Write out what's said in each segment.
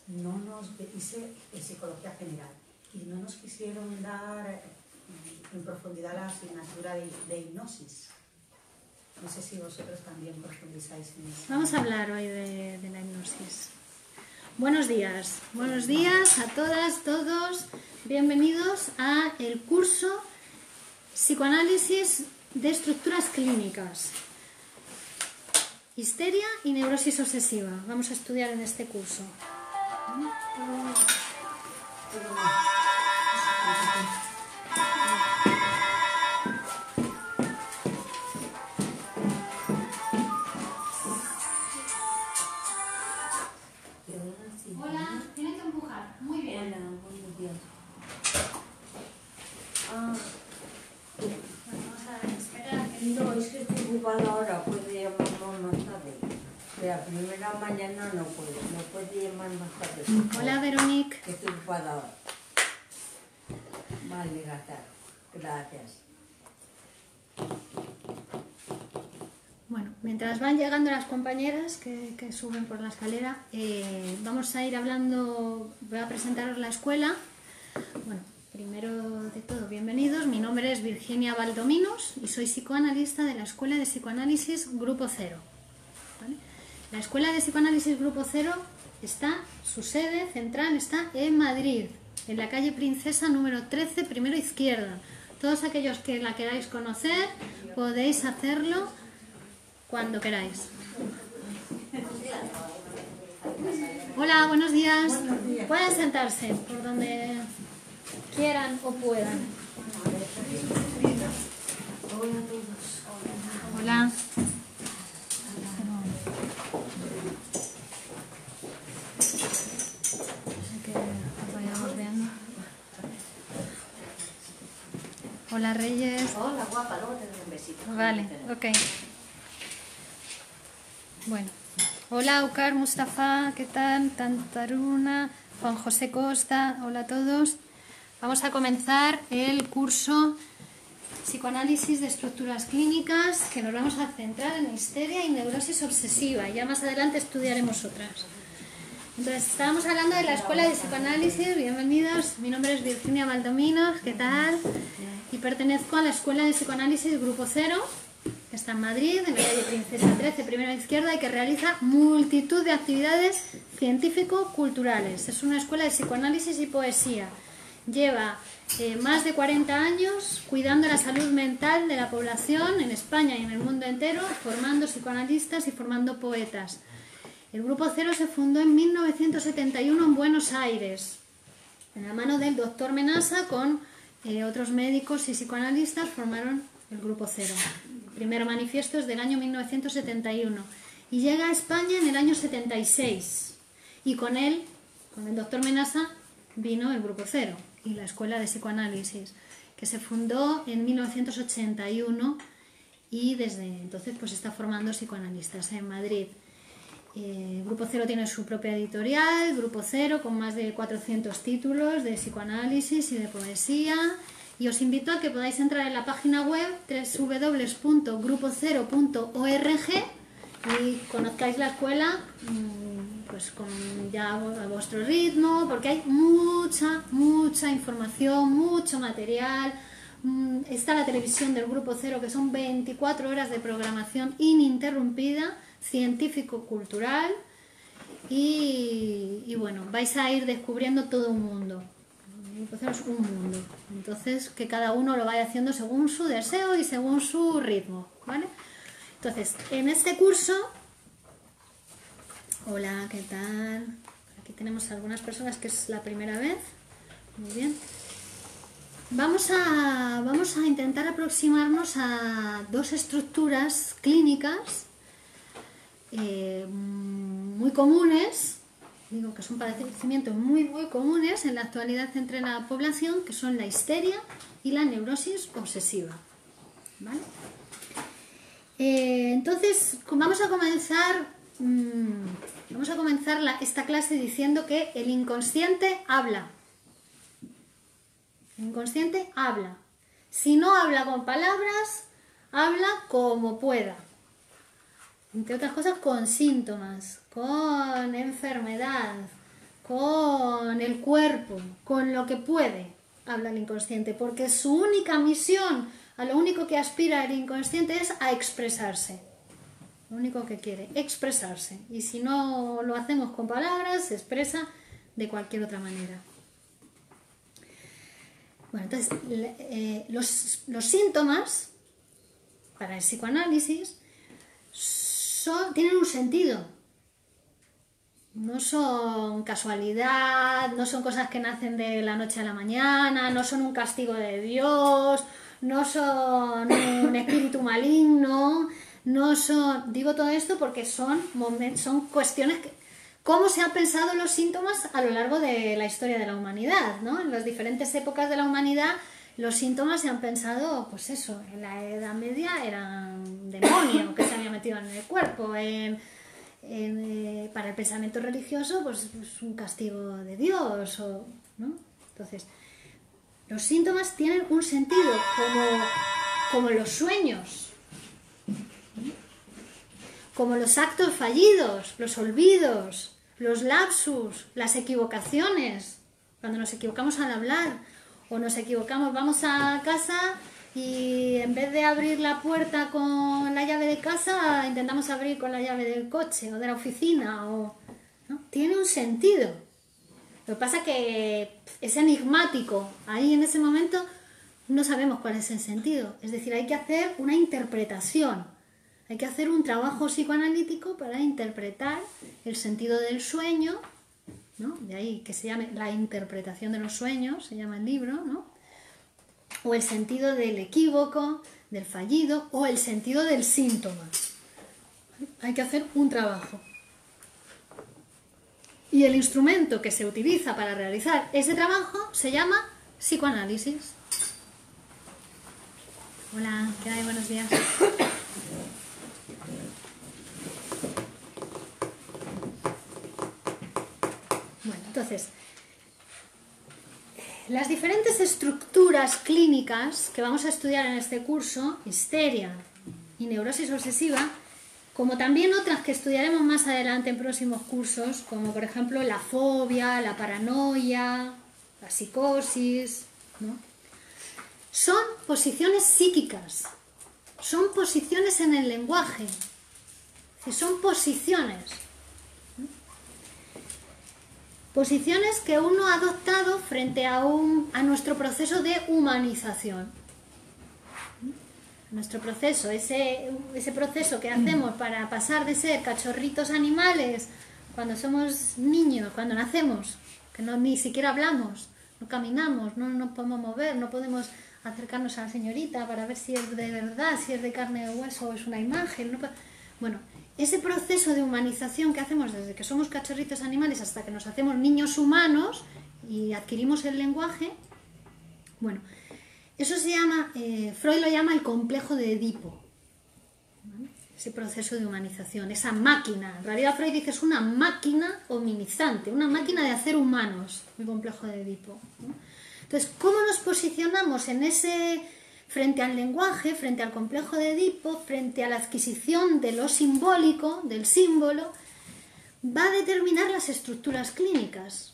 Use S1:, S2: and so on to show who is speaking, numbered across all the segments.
S1: no nos hice psicología general y no nos quisieron dar en profundidad la asignatura de hipnosis. No sé si vosotros también profundizáis en eso.
S2: Vamos a hablar hoy de la hipnosis. Buenos días a todas, todos. Bienvenidos a el curso Psicoanálisis de estructuras clínicas, histeria y neurosis obsesiva. Vamos a estudiar en este curso. Hola, tiene que empujar. Muy bien.
S3: Hola, buenos días.
S2: Vamos a esperar.
S3: No, es que estoy ocupada ahora, puede llamarnos más tarde. La primera mañana no puede llamar más tarde.
S2: Hola, Veronique.
S3: Que estoy ocupada ahora. Vale, gracias.
S2: Bueno, mientras van llegando las compañeras que suben por la escalera, vamos a ir hablando, voy a presentaros la escuela. Bueno, primero de todo, bienvenidos. Mi nombre es Virginia Valdominos y soy psicoanalista de la Escuela de Psicoanálisis Grupo Cero. ¿Vale? La Escuela de Psicoanálisis Grupo Cero su sede central está en Madrid, en la calle Princesa número 13, primero izquierda. Todos aquellos que la queráis conocer, podéis hacerlo cuando queráis. Hola, buenos días.
S1: Buenos días.
S2: Pueden sentarse por donde quieran o puedan.
S1: Hola a todos.
S2: Hola. Así que os vayamos viendo. Hola, Reyes.
S4: Hola, guapa, luego te doy un besito.
S2: Vale, ok. Bueno, hola Ukar, Mustafa, ¿qué tal? Tantaruna, Juan José Costa, hola a todos. Vamos a comenzar el curso Psicoanálisis de estructuras clínicas, que nos vamos a centrar en histeria y neurosis obsesiva. Ya más adelante estudiaremos otras. Entonces, estábamos hablando de la Escuela de Psicoanálisis. Bienvenidos, mi nombre es Virginia Valdominos, ¿qué tal? Y pertenezco a la Escuela de Psicoanálisis Grupo Cero, que está en Madrid, en la calle Princesa 13, primera izquierda, y que realiza multitud de actividades científico-culturales. Es una escuela de psicoanálisis y poesía. Lleva más de 40 años cuidando la salud mental de la población en España y en el mundo entero, formando psicoanalistas y formando poetas. El Grupo Cero se fundó en 1971 en Buenos Aires, en la mano del doctor Menasa, con otros médicos y psicoanalistas formaron el Grupo Cero. El primer manifiesto es del año 1971 y llega a España en el año 76. Y con él, con el doctor Menasa, vino el Grupo Cero y la Escuela de Psicoanálisis, que se fundó en 1981 y desde entonces pues está formando psicoanalistas en Madrid. Grupo Cero tiene su propia editorial, Grupo Cero, con más de 400 títulos de psicoanálisis y de poesía. Y os invito a que podáis entrar en la página web www.grupocero.org y conozcáis la escuela pues ya a vuestro ritmo, porque hay mucha información, mucho material. Está la televisión del Grupo Cero, que son 24 horas de programación ininterrumpida, científico-cultural, y bueno, vais a ir descubriendo todo un mundo. El Grupo Cero es un mundo, entonces que cada uno lo vaya haciendo según su deseo y según su ritmo, ¿vale? Entonces, en este curso, hola, ¿qué tal? Aquí tenemos algunas personas que es la primera vez, muy bien. Vamos a intentar aproximarnos a dos estructuras clínicas muy comunes, digo que son padecimientos muy comunes en la actualidad entre la población, que son la histeria y la neurosis obsesiva, ¿vale? Entonces vamos a comenzar esta clase diciendo que el inconsciente habla. El inconsciente habla. Si no habla con palabras, habla como pueda. Entre otras cosas, con síntomas, con enfermedad, con el cuerpo, con lo que puede, habla el inconsciente, porque su única misión, a lo único que aspira el inconsciente es a expresarse. Lo único que quiere, expresarse. Y si no lo hacemos con palabras, se expresa de cualquier otra manera. Bueno, entonces, los síntomas para el psicoanálisis tienen un sentido. No son casualidad, no son cosas que nacen de la noche a la mañana, no son un castigo de Dios, no son un espíritu maligno, no son... Digo todo esto porque son cuestiones que... ¿Cómo se han pensado los síntomas a lo largo de la historia de la humanidad, ¿no? En las diferentes épocas de la humanidad los síntomas se han pensado, pues eso, en la Edad Media eran demonios que se habían metido en el cuerpo, para el pensamiento religioso, pues un castigo de Dios, ¿no? Entonces, los síntomas tienen un sentido, como los sueños, como los actos fallidos, los olvidos, los lapsus, las equivocaciones, cuando nos equivocamos al hablar, o nos equivocamos, vamos a casa y en vez de abrir la puerta con la llave de casa, intentamos abrir con la llave del coche o de la oficina, ¿no? Tiene un sentido. Lo que pasa es que es enigmático. Ahí en ese momento no sabemos cuál es el sentido. Es decir, hay que hacer una interpretación. Hay que hacer un trabajo psicoanalítico para interpretar el sentido del sueño, ¿no? De ahí que se llame La interpretación de los sueños, se llama el libro, ¿no? O el sentido del equívoco, del fallido, o el sentido del síntoma. Hay que hacer un trabajo. Y el instrumento que se utiliza para realizar ese trabajo se llama psicoanálisis. Hola, ¿qué hay? Buenos días. Bueno, entonces, las diferentes estructuras clínicas que vamos a estudiar en este curso, histeria y neurosis obsesiva, como también otras que estudiaremos más adelante en próximos cursos, como por ejemplo la fobia, la paranoia, la psicosis, ¿no? Son posiciones psíquicas, son posiciones en el lenguaje, son posiciones. Posiciones que uno ha adoptado frente a nuestro proceso de humanización. Nuestro proceso, ese proceso que hacemos para pasar de ser cachorritos animales cuando somos niños, cuando nacemos, que ni siquiera hablamos, no caminamos, no nos podemos mover, no podemos acercarnos a la señorita para ver si es de verdad, si es de carne o hueso o es una imagen. Bueno, ese proceso de humanización que hacemos desde que somos cachorritos animales hasta que nos hacemos niños humanos y adquirimos el lenguaje, bueno, eso se llama, Freud lo llama el complejo de Edipo, ¿vale? Ese proceso de humanización, esa máquina. En realidad Freud dice que es una máquina hominizante, una máquina de hacer humanos, el complejo de Edipo, ¿no? Entonces, ¿cómo nos posicionamos en ese... frente al lenguaje, frente al complejo de Edipo, frente a la adquisición de lo simbólico, del símbolo, va a determinar las estructuras clínicas.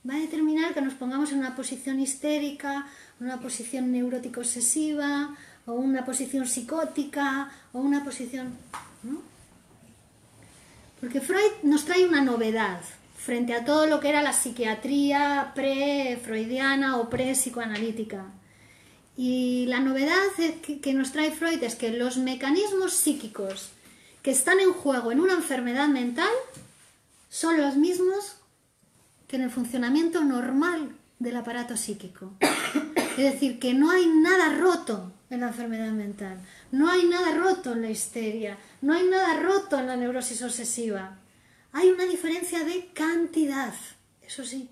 S2: Va a determinar que nos pongamos en una posición histérica, una posición neurótico-obsesiva, o una posición psicótica, o una posición... ¿no? Porque Freud nos trae una novedad frente a todo lo que era la psiquiatría pre-freudiana o pre-psicoanalítica. Y la novedad que nos trae Freud es que los mecanismos psíquicos que están en juego en una enfermedad mental son los mismos que en el funcionamiento normal del aparato psíquico. Es decir, que no hay nada roto en la enfermedad mental, no hay nada roto en la histeria, no hay nada roto en la neurosis obsesiva. Hay una diferencia de cantidad, eso sí,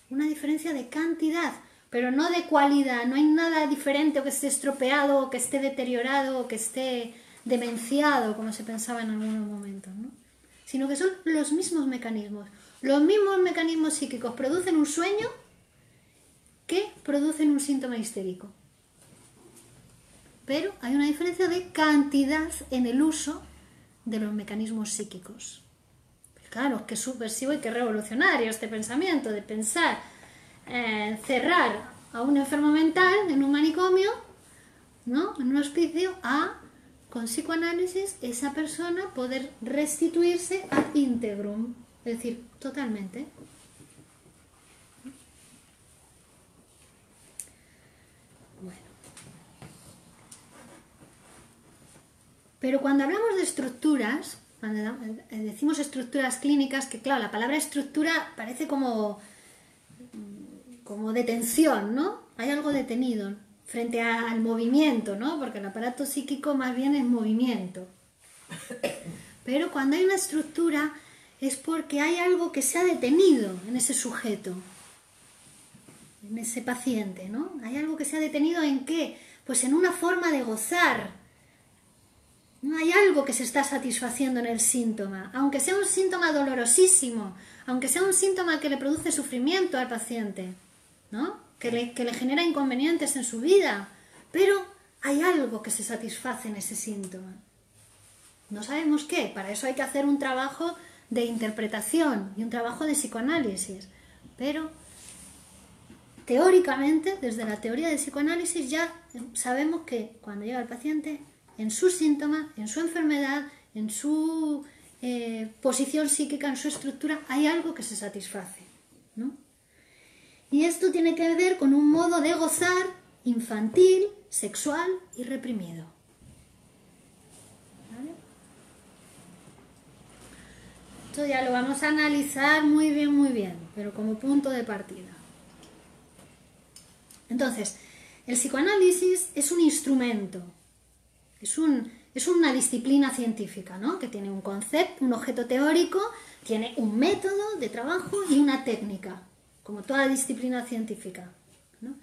S2: una diferencia de cantidad, pero no de cualidad. No hay nada diferente o que esté estropeado, o que esté deteriorado, o que esté demenciado, como se pensaba en algunos momentos, ¿no? Sino que son los mismos mecanismos. Los mismos mecanismos psíquicos producen un sueño que producen un síntoma histérico. Pero hay una diferencia de cantidad en el uso de los mecanismos psíquicos. Claro, qué subversivo y qué revolucionario este pensamiento de pensar cerrar a un enfermo mental en un manicomio, ¿no? En un hospicio, con psicoanálisis esa persona poder restituirse ad integrum, es decir, totalmente. Bueno. Pero cuando hablamos de estructuras, cuando decimos estructuras clínicas, que claro, la palabra estructura parece como detención, ¿no? Hay algo detenido frente al movimiento, ¿no? Porque el aparato psíquico más bien es movimiento. Pero cuando hay una estructura es porque hay algo que se ha detenido en ese sujeto, en ese paciente, ¿no? Hay algo que se ha detenido ¿en qué? Pues en una forma de gozar. ¿No? Hay algo que se está satisfaciendo en el síntoma, aunque sea un síntoma dolorosísimo, aunque sea un síntoma que le produce sufrimiento al paciente, ¿no? Que le genera inconvenientes en su vida, pero hay algo que se satisface en ese síntoma. No sabemos qué, para eso hay que hacer un trabajo de interpretación y un trabajo de psicoanálisis, pero teóricamente, desde la teoría del psicoanálisis ya sabemos que cuando llega el paciente, en su síntoma, en su enfermedad, en su posición psíquica, en su estructura, hay algo que se satisface, ¿no? Y esto tiene que ver con un modo de gozar infantil, sexual y reprimido. ¿Vale? Esto ya lo vamos a analizar muy bien, pero como punto de partida. Entonces, el psicoanálisis es un instrumento, es una disciplina científica, ¿no? Que tiene un concepto, un objeto teórico, tiene un método de trabajo y una técnica, como toda disciplina científica, ¿no?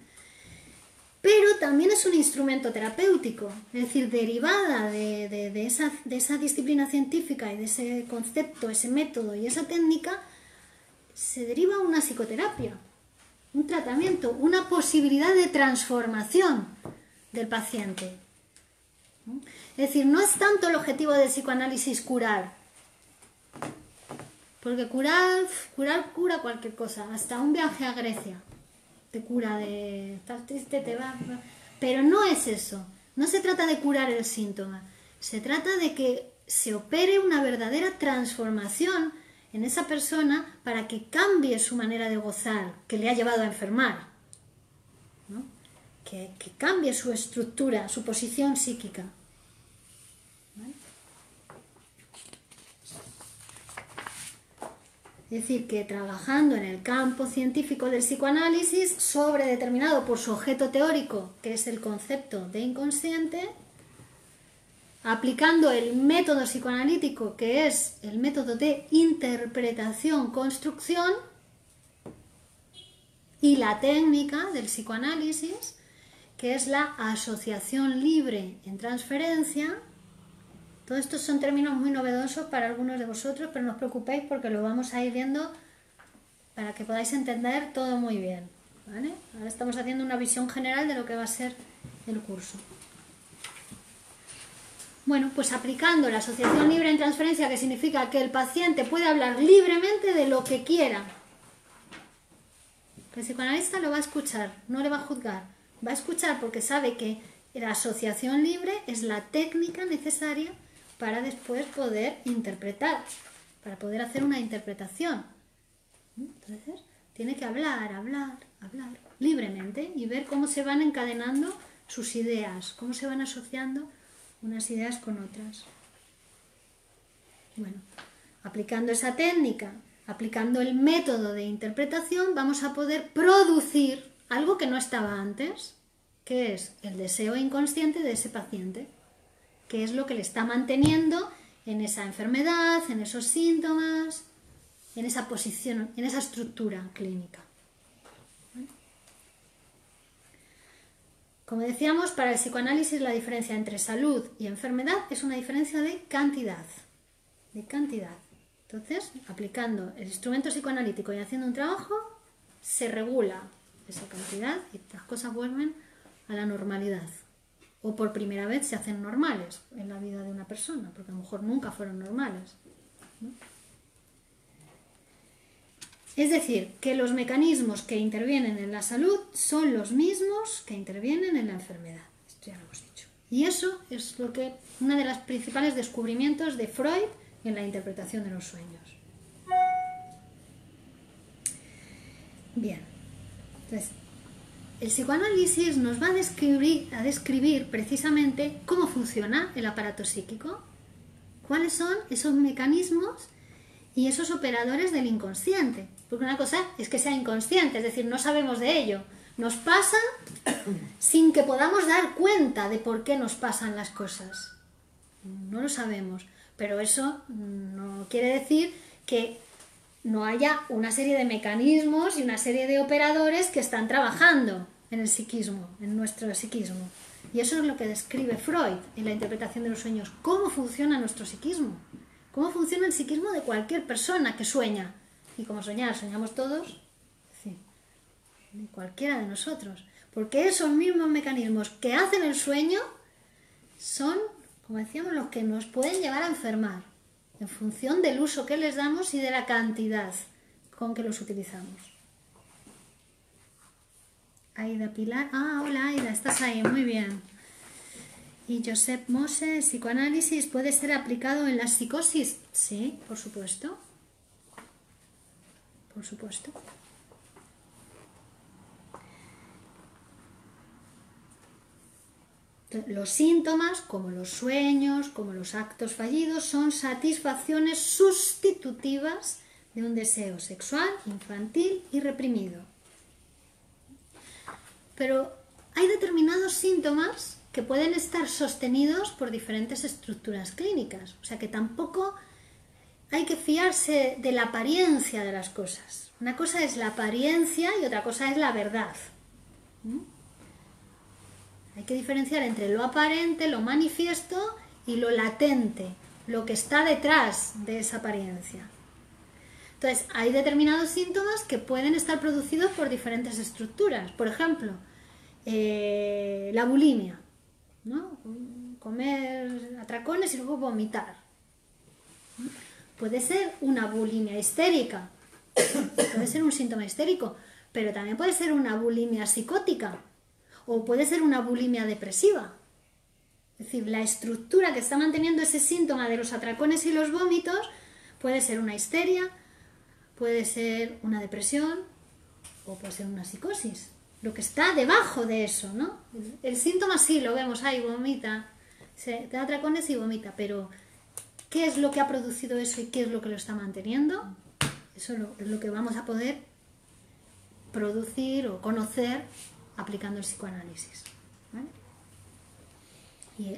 S2: Pero también es un instrumento terapéutico, es decir, derivada de esa disciplina científica y de ese concepto, ese método y esa técnica, se deriva una psicoterapia, un tratamiento, una posibilidad de transformación del paciente. Es decir, no es tanto el objetivo del psicoanálisis curar, porque curar cura cualquier cosa, hasta un viaje a Grecia te cura de estar triste, te va, pero no es eso, no se trata de curar el síntoma, se trata de que se opere una verdadera transformación en esa persona para que cambie su manera de gozar, que le ha llevado a enfermar, ¿no? Que cambie su estructura, su posición psíquica. ¿Vale? Es decir, que trabajando en el campo científico del psicoanálisis, sobredeterminado por su objeto teórico, que es el concepto de inconsciente, aplicando el método psicoanalítico, que es el método de interpretación-construcción, y la técnica del psicoanálisis, que es la asociación libre en transferencia. Todos estos son términos muy novedosos para algunos de vosotros, pero no os preocupéis porque lo vamos a ir viendo para que podáis entender todo muy bien, ¿vale? Ahora estamos haciendo una visión general de lo que va a ser el curso. Bueno, pues aplicando la asociación libre en transferencia, que significa que el paciente puede hablar libremente de lo que quiera. El psicoanalista lo va a escuchar, no le va a juzgar. Va a escuchar porque sabe que la asociación libre es la técnica necesaria para después poder interpretar, para poder hacer una interpretación. Entonces, tiene que hablar libremente y ver cómo se van encadenando sus ideas, cómo se van asociando unas ideas con otras. Bueno, aplicando esa técnica, aplicando el método de interpretación, vamos a poder producir algo que no estaba antes, que es el deseo inconsciente de ese paciente, que es lo que le está manteniendo en esa enfermedad, en esos síntomas, en esa posición, en esa estructura clínica. Como decíamos, para el psicoanálisis la diferencia entre salud y enfermedad es una diferencia de cantidad. Entonces, aplicando el instrumento psicoanalítico y haciendo un trabajo, se regula esa cantidad y las cosas vuelven a la normalidad. O por primera vez se hacen normales en la vida de una persona, porque a lo mejor nunca fueron normales, ¿no? Es decir, que los mecanismos que intervienen en la salud son los mismos que intervienen en la enfermedad. Esto ya lo hemos dicho. Y eso es uno de los principales descubrimientos de Freud en la interpretación de los sueños. Bien, entonces, el psicoanálisis nos va a describir precisamente cómo funciona el aparato psíquico, cuáles son esos mecanismos y esos operadores del inconsciente. Porque una cosa es que sea inconsciente, es decir, no sabemos de ello. Nos pasa sin que podamos dar cuenta de por qué nos pasan las cosas. No lo sabemos, pero eso no quiere decir que no haya una serie de mecanismos y una serie de operadores que están trabajando en el psiquismo, en nuestro psiquismo. Y eso es lo que describe Freud en la interpretación de los sueños. ¿Cómo funciona nuestro psiquismo? ¿Cómo funciona el psiquismo de cualquier persona que sueña? Y como soñamos todos, sí, de cualquiera de nosotros. Porque esos mismos mecanismos que hacen el sueño son, como decíamos, los que nos pueden llevar a enfermar, en función del uso que les damos y de la cantidad con que los utilizamos. Aida Pilar. Ah, hola Aida, estás ahí, muy bien. Y Josep Mose, ¿psicoanálisis puede ser aplicado en la psicosis? Sí, por supuesto. Por supuesto. Los síntomas, como los sueños, como los actos fallidos, son satisfacciones sustitutivas de un deseo sexual, infantil y reprimido. Pero hay determinados síntomas que pueden estar sostenidos por diferentes estructuras clínicas. O sea que tampoco hay que fiarse de la apariencia de las cosas. Una cosa es la apariencia y otra cosa es la verdad. Hay que diferenciar entre lo aparente, lo manifiesto y lo latente, lo que está detrás de esa apariencia. Entonces, hay determinados síntomas que pueden estar producidos por diferentes estructuras. Por ejemplo, la bulimia, ¿no? Comer atracones y luego vomitar. Puede ser una bulimia histérica, puede ser un síntoma histérico, pero también puede ser una bulimia psicótica o puede ser una bulimia depresiva. Es decir, la estructura que está manteniendo ese síntoma de los atracones y los vómitos puede ser una histeria, puede ser una depresión o puede ser una psicosis. Lo que está debajo de eso, ¿no? El síntoma sí lo vemos, ahí vomita, se da atracones y vomita, pero ¿qué es lo que ha producido eso y qué es lo que lo está manteniendo? Eso es lo que vamos a poder producir o conocer aplicando el psicoanálisis, ¿vale?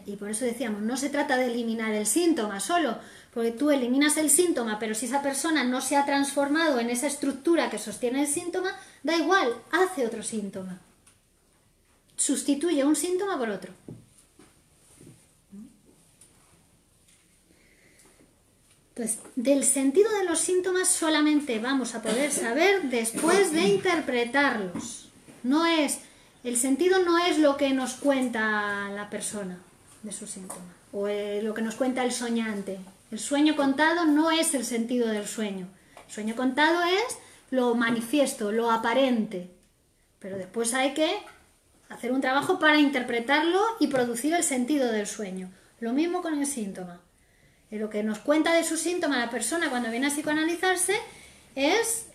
S2: Y por eso decíamos, no se trata de eliminar el síntoma solo, porque tú eliminas el síntoma, pero si esa persona no se ha transformado en esa estructura que sostiene el síntoma, da igual, hace otro síntoma. Sustituye un síntoma por otro. Entonces, del sentido de los síntomas solamente vamos a poder saber después de interpretarlos. El sentido no es lo que nos cuenta la persona de su síntoma, o lo que nos cuenta el soñante. El sueño contado no es el sentido del sueño. El sueño contado es lo manifiesto, lo aparente. Pero después hay que hacer un trabajo para interpretarlo y producir el sentido del sueño. Lo mismo con el síntoma. Lo que nos cuenta de su síntoma la persona cuando viene a psicoanalizarse es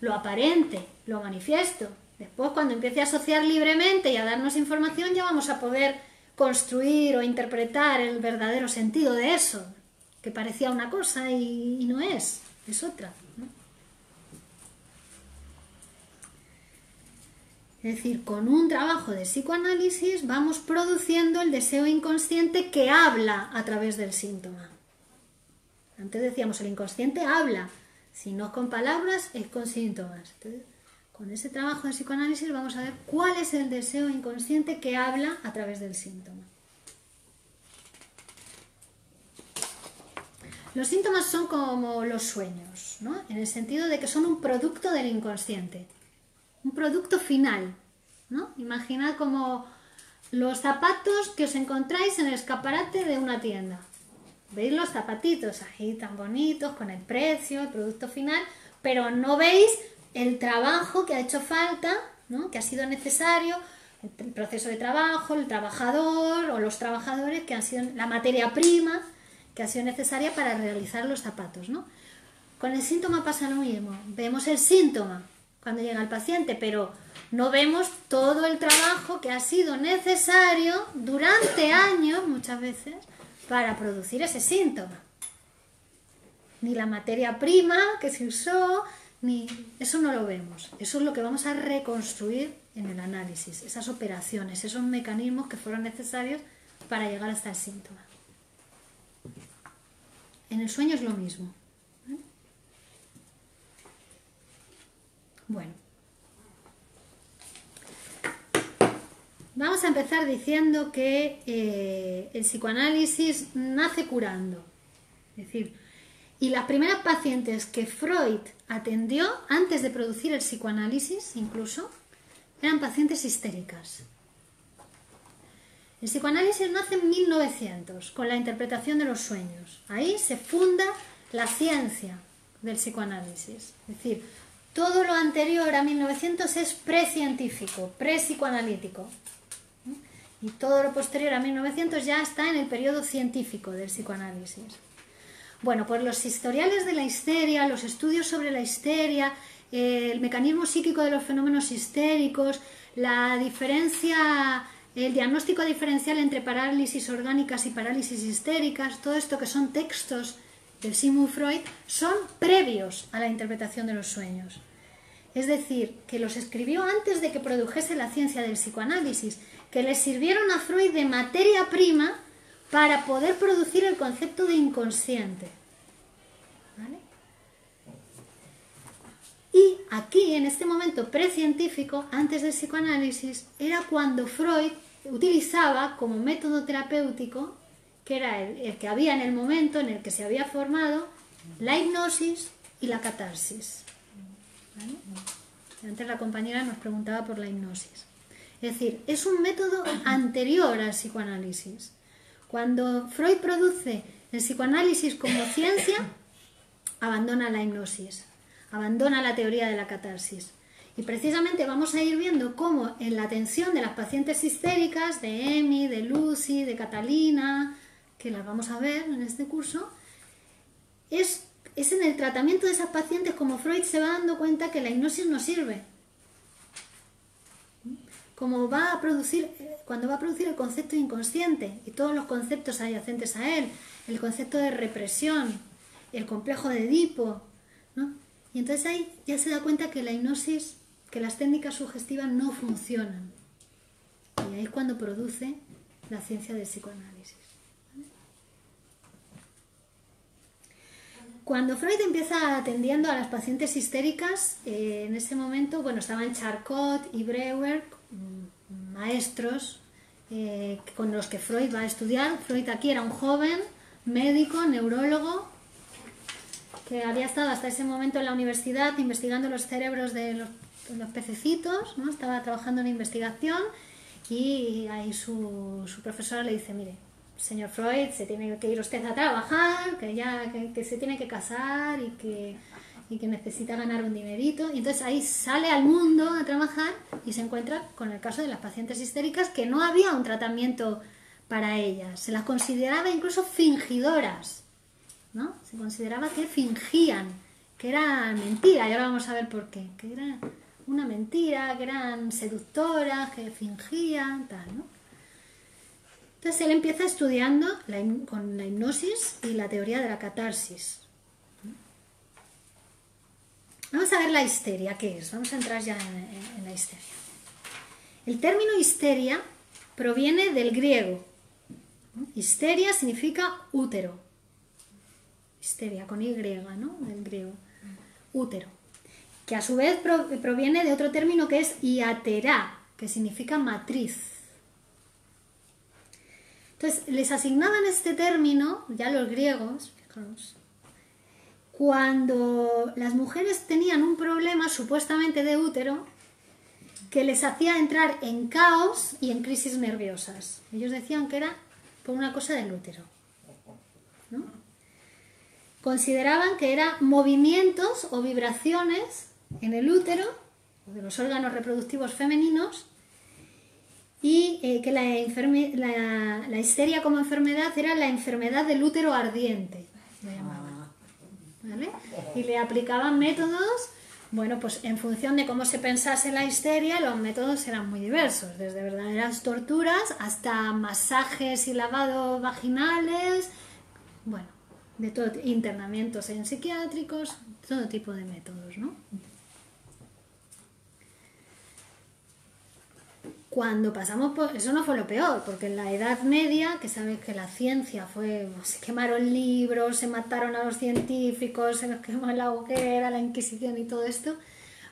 S2: lo aparente, lo manifiesto. Después, cuando empiece a asociar libremente y a darnos información, ya vamos a poder construir o interpretar el verdadero sentido de eso, que parecía una cosa y no es otra, ¿no? Es decir, con un trabajo de psicoanálisis vamos produciendo el deseo inconsciente que habla a través del síntoma. Antes decíamos, el inconsciente habla, si no es con palabras, es con síntomas. Entonces, con ese trabajo de psicoanálisis vamos a ver cuál es el deseo inconsciente que habla a través del síntoma. Los síntomas son como los sueños, ¿no? En el sentido de que son un producto del inconsciente, un producto final, ¿no? Imaginad como los zapatos que os encontráis en el escaparate de una tienda. ¿Veis los zapatitos ahí tan bonitos, con el precio, el producto final? pero no veis el trabajo que ha hecho falta, ¿no? Que ha sido necesario, el proceso de trabajo, el trabajador o los trabajadores, que han sido la materia prima que ha sido necesaria para realizar los zapatos, ¿no? Con el síntoma pasa lo mismo. Vemos el síntoma cuando llega el paciente, pero no vemos todo el trabajo que ha sido necesario durante años, muchas veces, para producir ese síntoma. Ni la materia prima que se usó, ni eso no lo vemos. Eso es lo que vamos a reconstruir en el análisis, esas operaciones, esos mecanismos que fueron necesarios para llegar hasta el síntoma. En el sueño es lo mismo. Bueno, vamos a empezar diciendo que el psicoanálisis nace curando. Es decir, y las primeras pacientes que Freud atendió antes de producir el psicoanálisis, incluso, eran pacientes histéricas. El psicoanálisis nace en 1900 con la interpretación de los sueños. Ahí se funda la ciencia del psicoanálisis. Es decir, todo lo anterior a 1900 es precientífico, prepsicoanalítico. Y todo lo posterior a 1900 ya está en el periodo científico del psicoanálisis. Bueno, pues los historiales de la histeria, los estudios sobre la histeria, el mecanismo psíquico de los fenómenos histéricos, la diferencia, el diagnóstico diferencial entre parálisis orgánicas y parálisis histéricas, todo esto que son textos del Sigmund Freud, son previos a la interpretación de los sueños. Es decir, que los escribió antes de que produjese la ciencia del psicoanálisis, que le sirvieron a Freud de materia prima para poder producir el concepto de inconsciente. ¿Vale? Y aquí, en este momento precientífico, antes del psicoanálisis, era cuando Freud utilizaba como método terapéutico, que era el que había en el momento en el que se había formado, la hipnosis y la catarsis. ¿Vale? Antes la compañera nos preguntaba por la hipnosis. Es decir, es un método anterior al psicoanálisis. Cuando Freud produce el psicoanálisis como ciencia, abandona la hipnosis, abandona la teoría de la catarsis. Y precisamente vamos a ir viendo cómo en la atención de las pacientes histéricas, de Emi, de Lucy, de Catalina, que las vamos a ver en este curso, es en el tratamiento de esas pacientes como Freud se va dando cuenta que la hipnosis no sirve. Como va a producir, cuando va a producir el concepto inconsciente y todos los conceptos adyacentes a él, el concepto de represión, el complejo de Edipo, ¿no? Y entonces ahí ya se da cuenta que la hipnosis, que las técnicas sugestivas no funcionan. Y ahí es cuando produce la ciencia del psicoanálisis. Cuando Freud empieza atendiendo a las pacientes histéricas, en ese momento, bueno, estaban Charcot y Breuer, maestros con los que Freud va a estudiar. Freud aquí era un joven médico, neurólogo, que había estado hasta ese momento en la universidad investigando los cerebros de los pececitos, ¿no? Estaba trabajando en investigación y ahí su profesora le dice, mire, señor Freud, se tiene que ir usted a trabajar, que se tiene que casar y que necesita ganar un dinerito. Y entonces ahí sale al mundo a trabajar y se encuentra con el caso de las pacientes histéricas, que no había un tratamiento para ellas. Se las consideraba incluso fingidoras, ¿no? Se consideraba que fingían, que era mentira, y ahora vamos a ver por qué, que era una mentira, que eran seductoras, que fingían, tal, ¿no? Entonces él empieza estudiando con la hipnosis y la teoría de la catarsis. Vamos a ver la histeria, ¿qué es? Vamos a entrar ya en la histeria. El término histeria proviene del griego. Histeria significa útero. Histeria con Y, ¿no? Del griego. Útero. Que a su vez proviene de otro término que es iaterá, que significa matriz. Entonces, les asignaban este término, ya los griegos, fijaos, cuando las mujeres tenían un problema supuestamente de útero que les hacía entrar en caos y en crisis nerviosas. Ellos decían que era por una cosa del útero, ¿no? consideraban que eran movimientos o vibraciones en el útero, o de los órganos reproductivos femeninos, y que la histeria como enfermedad era la enfermedad del útero ardiente, lo llamaban, ¿vale? Y le aplicaban métodos, bueno, pues en función de cómo se pensase la histeria, los métodos eran muy diversos, desde verdaderas torturas hasta masajes y lavados vaginales, bueno, de todo, internamientos en psiquiátricos, todo tipo de métodos, ¿no? Cuando pasamos por... Eso no fue lo peor, porque en la Edad Media, que sabéis que la ciencia fue... Se quemaron libros, se mataron a los científicos, se los quemó en la hoguera, la Inquisición y todo esto.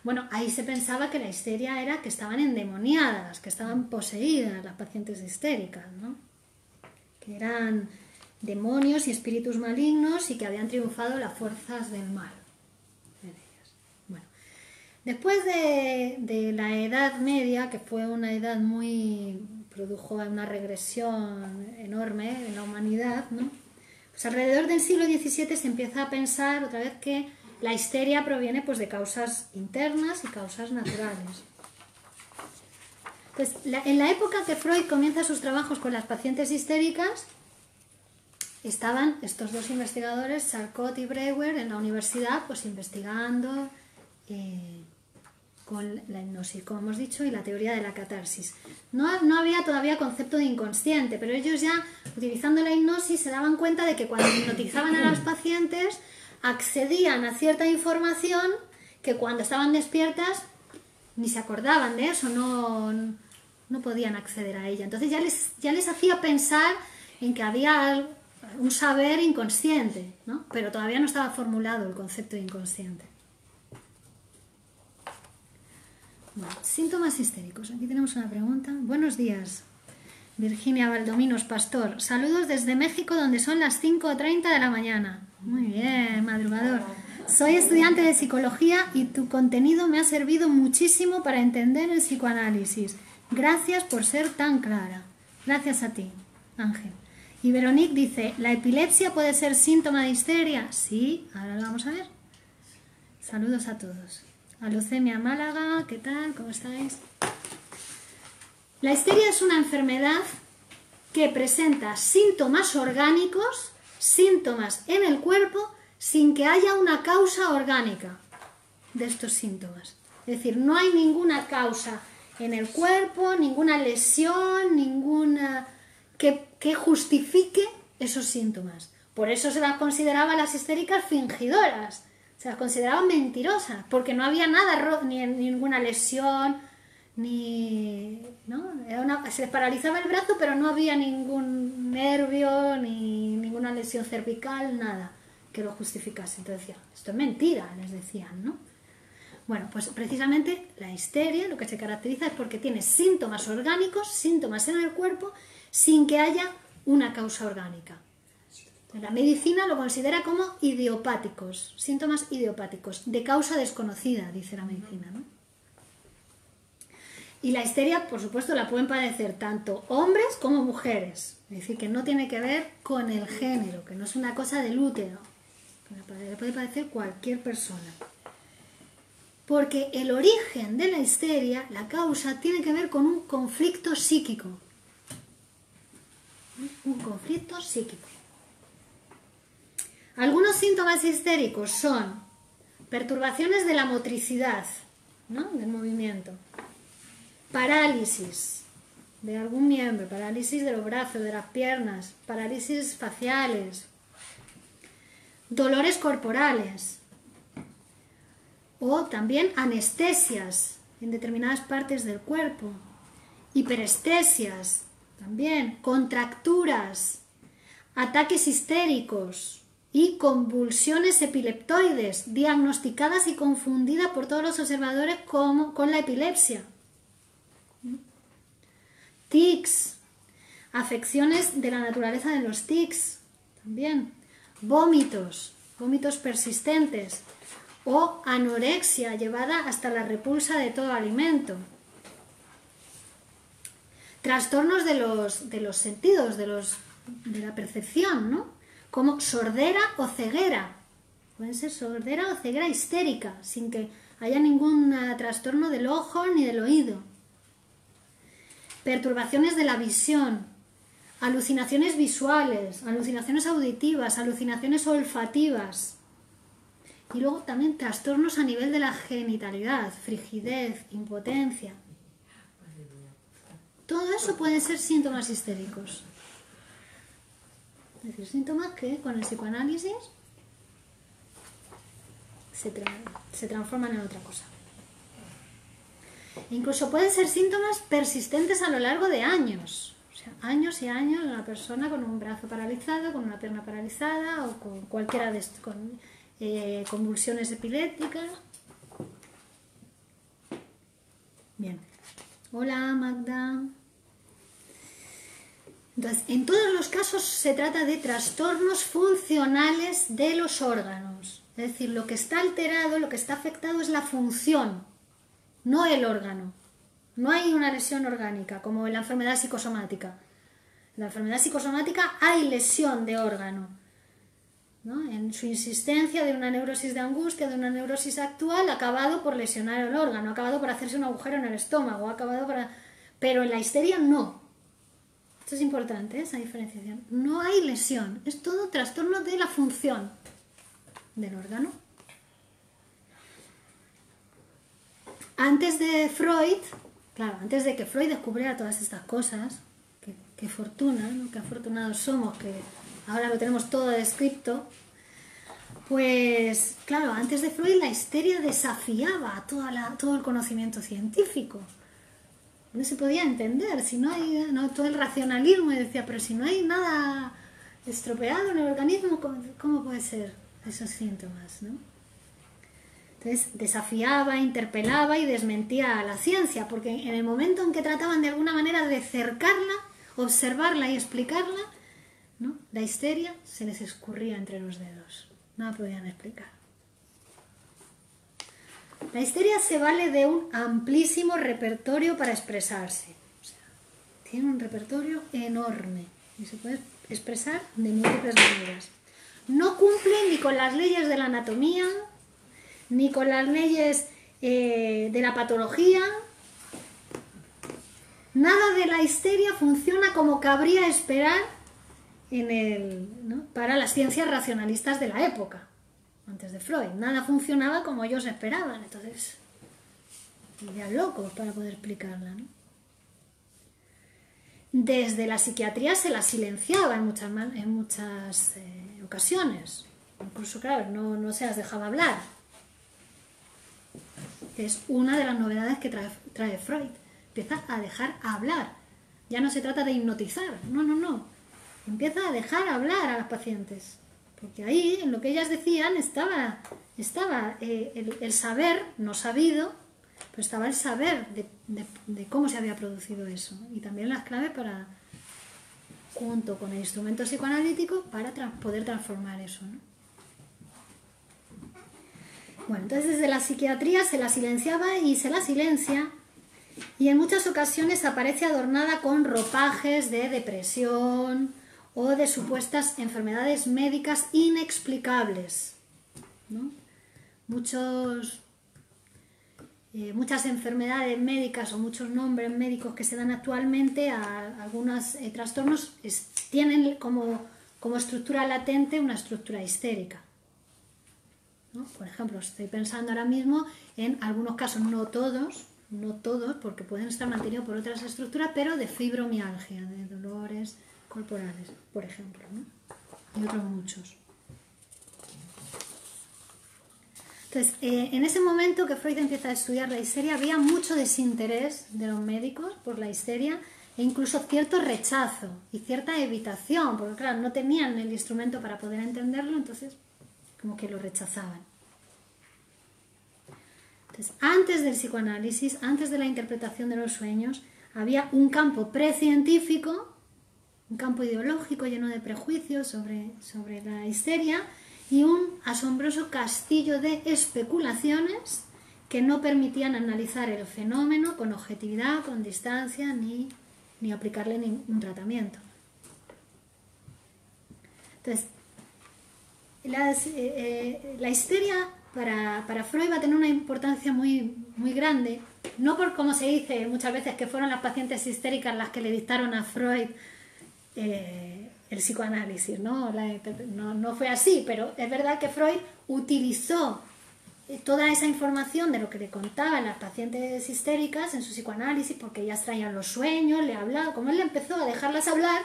S2: Bueno, ahí se pensaba que la histeria era que estaban endemoniadas, que estaban poseídas las pacientes histéricas, ¿no? Que eran demonios y espíritus malignos y que habían triunfado las fuerzas del mal. Después de la Edad Media, que fue una edad produjo una regresión enorme en la humanidad, ¿no? Pues alrededor del siglo XVII se empieza a pensar otra vez que la histeria proviene pues de causas internas y causas naturales. Pues en la época que Freud comienza sus trabajos con las pacientes histéricas, estaban estos dos investigadores, Charcot y Breuer, en la universidad, pues investigando con la hipnosis, como hemos dicho, y la teoría de la catarsis. No había todavía concepto de inconsciente, pero ellos ya, utilizando la hipnosis, se daban cuenta de que cuando hipnotizaban a las pacientes, accedían a cierta información que cuando estaban despiertas ni se acordaban de eso, no podían acceder a ella. Entonces ya les hacía pensar en que había un saber inconsciente, ¿no? Pero todavía no estaba formulado el concepto de inconsciente. Bueno, síntomas histéricos. Aquí tenemos una pregunta. Buenos días, Virginia Valdominos Pastor. Saludos desde México, donde son las 5:30 de la mañana. Muy bien, madrugador. Soy estudiante de psicología y tu contenido me ha servido muchísimo para entender el psicoanálisis. Gracias por ser tan clara. Gracias a ti, Ángel. Y Veronique dice, ¿la epilepsia puede ser síntoma de histeria? Sí, ahora lo vamos a ver. Saludos a todos. A Leucemia Málaga, ¿qué tal? ¿Cómo estáis? La histeria es una enfermedad que presenta síntomas orgánicos, síntomas en el cuerpo, sin que haya una causa orgánica de estos síntomas. Es decir, no hay ninguna causa en el cuerpo, ninguna lesión, ninguna que justifique esos síntomas. Por eso se las consideraba las histéricas fingidoras. Se las consideraban mentirosas, porque no había nada, ni ninguna lesión, ¿no? Se les paralizaba el brazo, pero no había ningún nervio, ni ninguna lesión cervical, nada que lo justificase. Entonces decían, esto es mentira, les decían, ¿no? Bueno, pues precisamente la histeria lo que se caracteriza es porque tiene síntomas orgánicos, síntomas en el cuerpo, sin que haya una causa orgánica. La medicina lo considera como idiopáticos, síntomas idiopáticos, de causa desconocida, dice la medicina, ¿no? Y la histeria, por supuesto, la pueden padecer tanto hombres como mujeres. Es decir, que no tiene que ver con el género, que no es una cosa del útero. La puede padecer cualquier persona. Porque el origen de la histeria, la causa, tiene que ver con un conflicto psíquico. Un conflicto psíquico. Algunos síntomas histéricos son perturbaciones de la motricidad, ¿no? Del movimiento, parálisis de algún miembro, parálisis de los brazos, de las piernas, parálisis faciales, dolores corporales o también anestesias en determinadas partes del cuerpo, hiperestesias también, contracturas, ataques histéricos y convulsiones epileptoides, diagnosticadas y confundidas por todos los observadores con la epilepsia. Tics, afecciones de la naturaleza de los tics, también. Vómitos persistentes o anorexia llevada hasta la repulsa de todo alimento. Trastornos de los sentidos, de la percepción, ¿no? Como sordera o ceguera, pueden ser sordera o ceguera histérica, sin que haya ningún trastorno del ojo ni del oído. Perturbaciones de la visión, alucinaciones visuales, alucinaciones auditivas, alucinaciones olfativas. Y luego también trastornos a nivel de la genitalidad, frigidez, impotencia. Todo eso pueden ser síntomas histéricos. Es decir, síntomas que con el psicoanálisis se transforman en otra cosa. Incluso pueden ser síntomas persistentes a lo largo de años. O sea, años y años, una persona con un brazo paralizado, con una pierna paralizada o con cualquiera de estos, con convulsiones epilépticas. Bien. Hola, Magda. Entonces, en todos los casos se trata de trastornos funcionales de los órganos. Es decir, lo que está alterado, lo que está afectado es la función, no el órgano. No hay una lesión orgánica, como en la enfermedad psicosomática. En la enfermedad psicosomática hay lesión de órgano, ¿no? En su insistencia de una neurosis de angustia, de una neurosis actual, ha acabado por lesionar el órgano, ha acabado por hacerse un agujero en el estómago, ha acabado por... Pero en la histeria no. Esto es importante, esa diferenciación. No hay lesión, es todo trastorno de la función del órgano. Antes de Freud, claro, antes de que Freud descubriera todas estas cosas, qué fortuna, ¿no? Qué afortunados somos, que ahora lo tenemos todo descrito, pues claro, antes de Freud la histeria desafiaba a todo el conocimiento científico. No se podía entender, si no hay todo el racionalismo, y decía, pero si no hay nada estropeado en el organismo, ¿cómo puede ser esos síntomas, ¿no? Entonces desafiaba, interpelaba y desmentía a la ciencia, porque en el momento en que trataban de alguna manera de cercarla, observarla y explicarla, ¿no? La histeria se les escurría entre los dedos, no la podían explicar. La histeria se vale de un amplísimo repertorio para expresarse. O sea, tiene un repertorio enorme y se puede expresar de múltiples maneras. No cumple ni con las leyes de la anatomía, ni con las leyes de la patología. Nada de la histeria funciona como cabría esperar ¿no? para las ciencias racionalistas de la época. Antes de Freud, nada funcionaba como ellos esperaban, entonces eran locos para poder explicarla, ¿no? Desde la psiquiatría se la silenciaba en muchas ocasiones, incluso, claro, no se las dejaba hablar, que es una de las novedades que trae Freud, empieza a dejar hablar, ya no se trata de hipnotizar, no, empieza a dejar hablar a las pacientes. Porque ahí, en lo que ellas decían, estaba el saber, no sabido, pero estaba el saber de cómo se había producido eso. Y también las claves para, junto con el instrumento psicoanalítico, para poder transformar eso, ¿no? Bueno, entonces desde la psiquiatría se la silenciaba y se la silencia, y en muchas ocasiones aparece adornada con ropajes de depresión o de supuestas enfermedades médicas inexplicables, ¿no? Muchas enfermedades médicas o muchos nombres médicos que se dan actualmente a algunos trastornos tienen como estructura latente una estructura histérica, ¿no? Por ejemplo, estoy pensando ahora mismo en algunos casos, no todos, porque pueden estar mantenidos por otras estructuras, pero de fibromialgia, de dolores corporales, por ejemplo, ¿no? Y otros muchos. Entonces, en ese momento que Freud empieza a estudiar la histeria, había mucho desinterés de los médicos por la histeria e incluso cierto rechazo y cierta evitación, porque claro, no tenían el instrumento para poder entenderlo, entonces como que lo rechazaban. Entonces, antes del psicoanálisis, antes de la interpretación de los sueños, había un campo precientífico, un campo ideológico lleno de prejuicios sobre la histeria y un asombroso castillo de especulaciones que no permitían analizar el fenómeno con objetividad, con distancia, ni aplicarle ningún tratamiento. Entonces, la histeria para Freud va a tener una importancia muy, muy grande, no por como se dice muchas veces que fueron las pacientes histéricas las que le dictaron a Freud el psicoanálisis, ¿no? No fue así, pero es verdad que Freud utilizó toda esa información de lo que le contaban las pacientes histéricas en su psicoanálisis, porque ellas traían los sueños, le hablaba, como él le empezó a dejarlas hablar,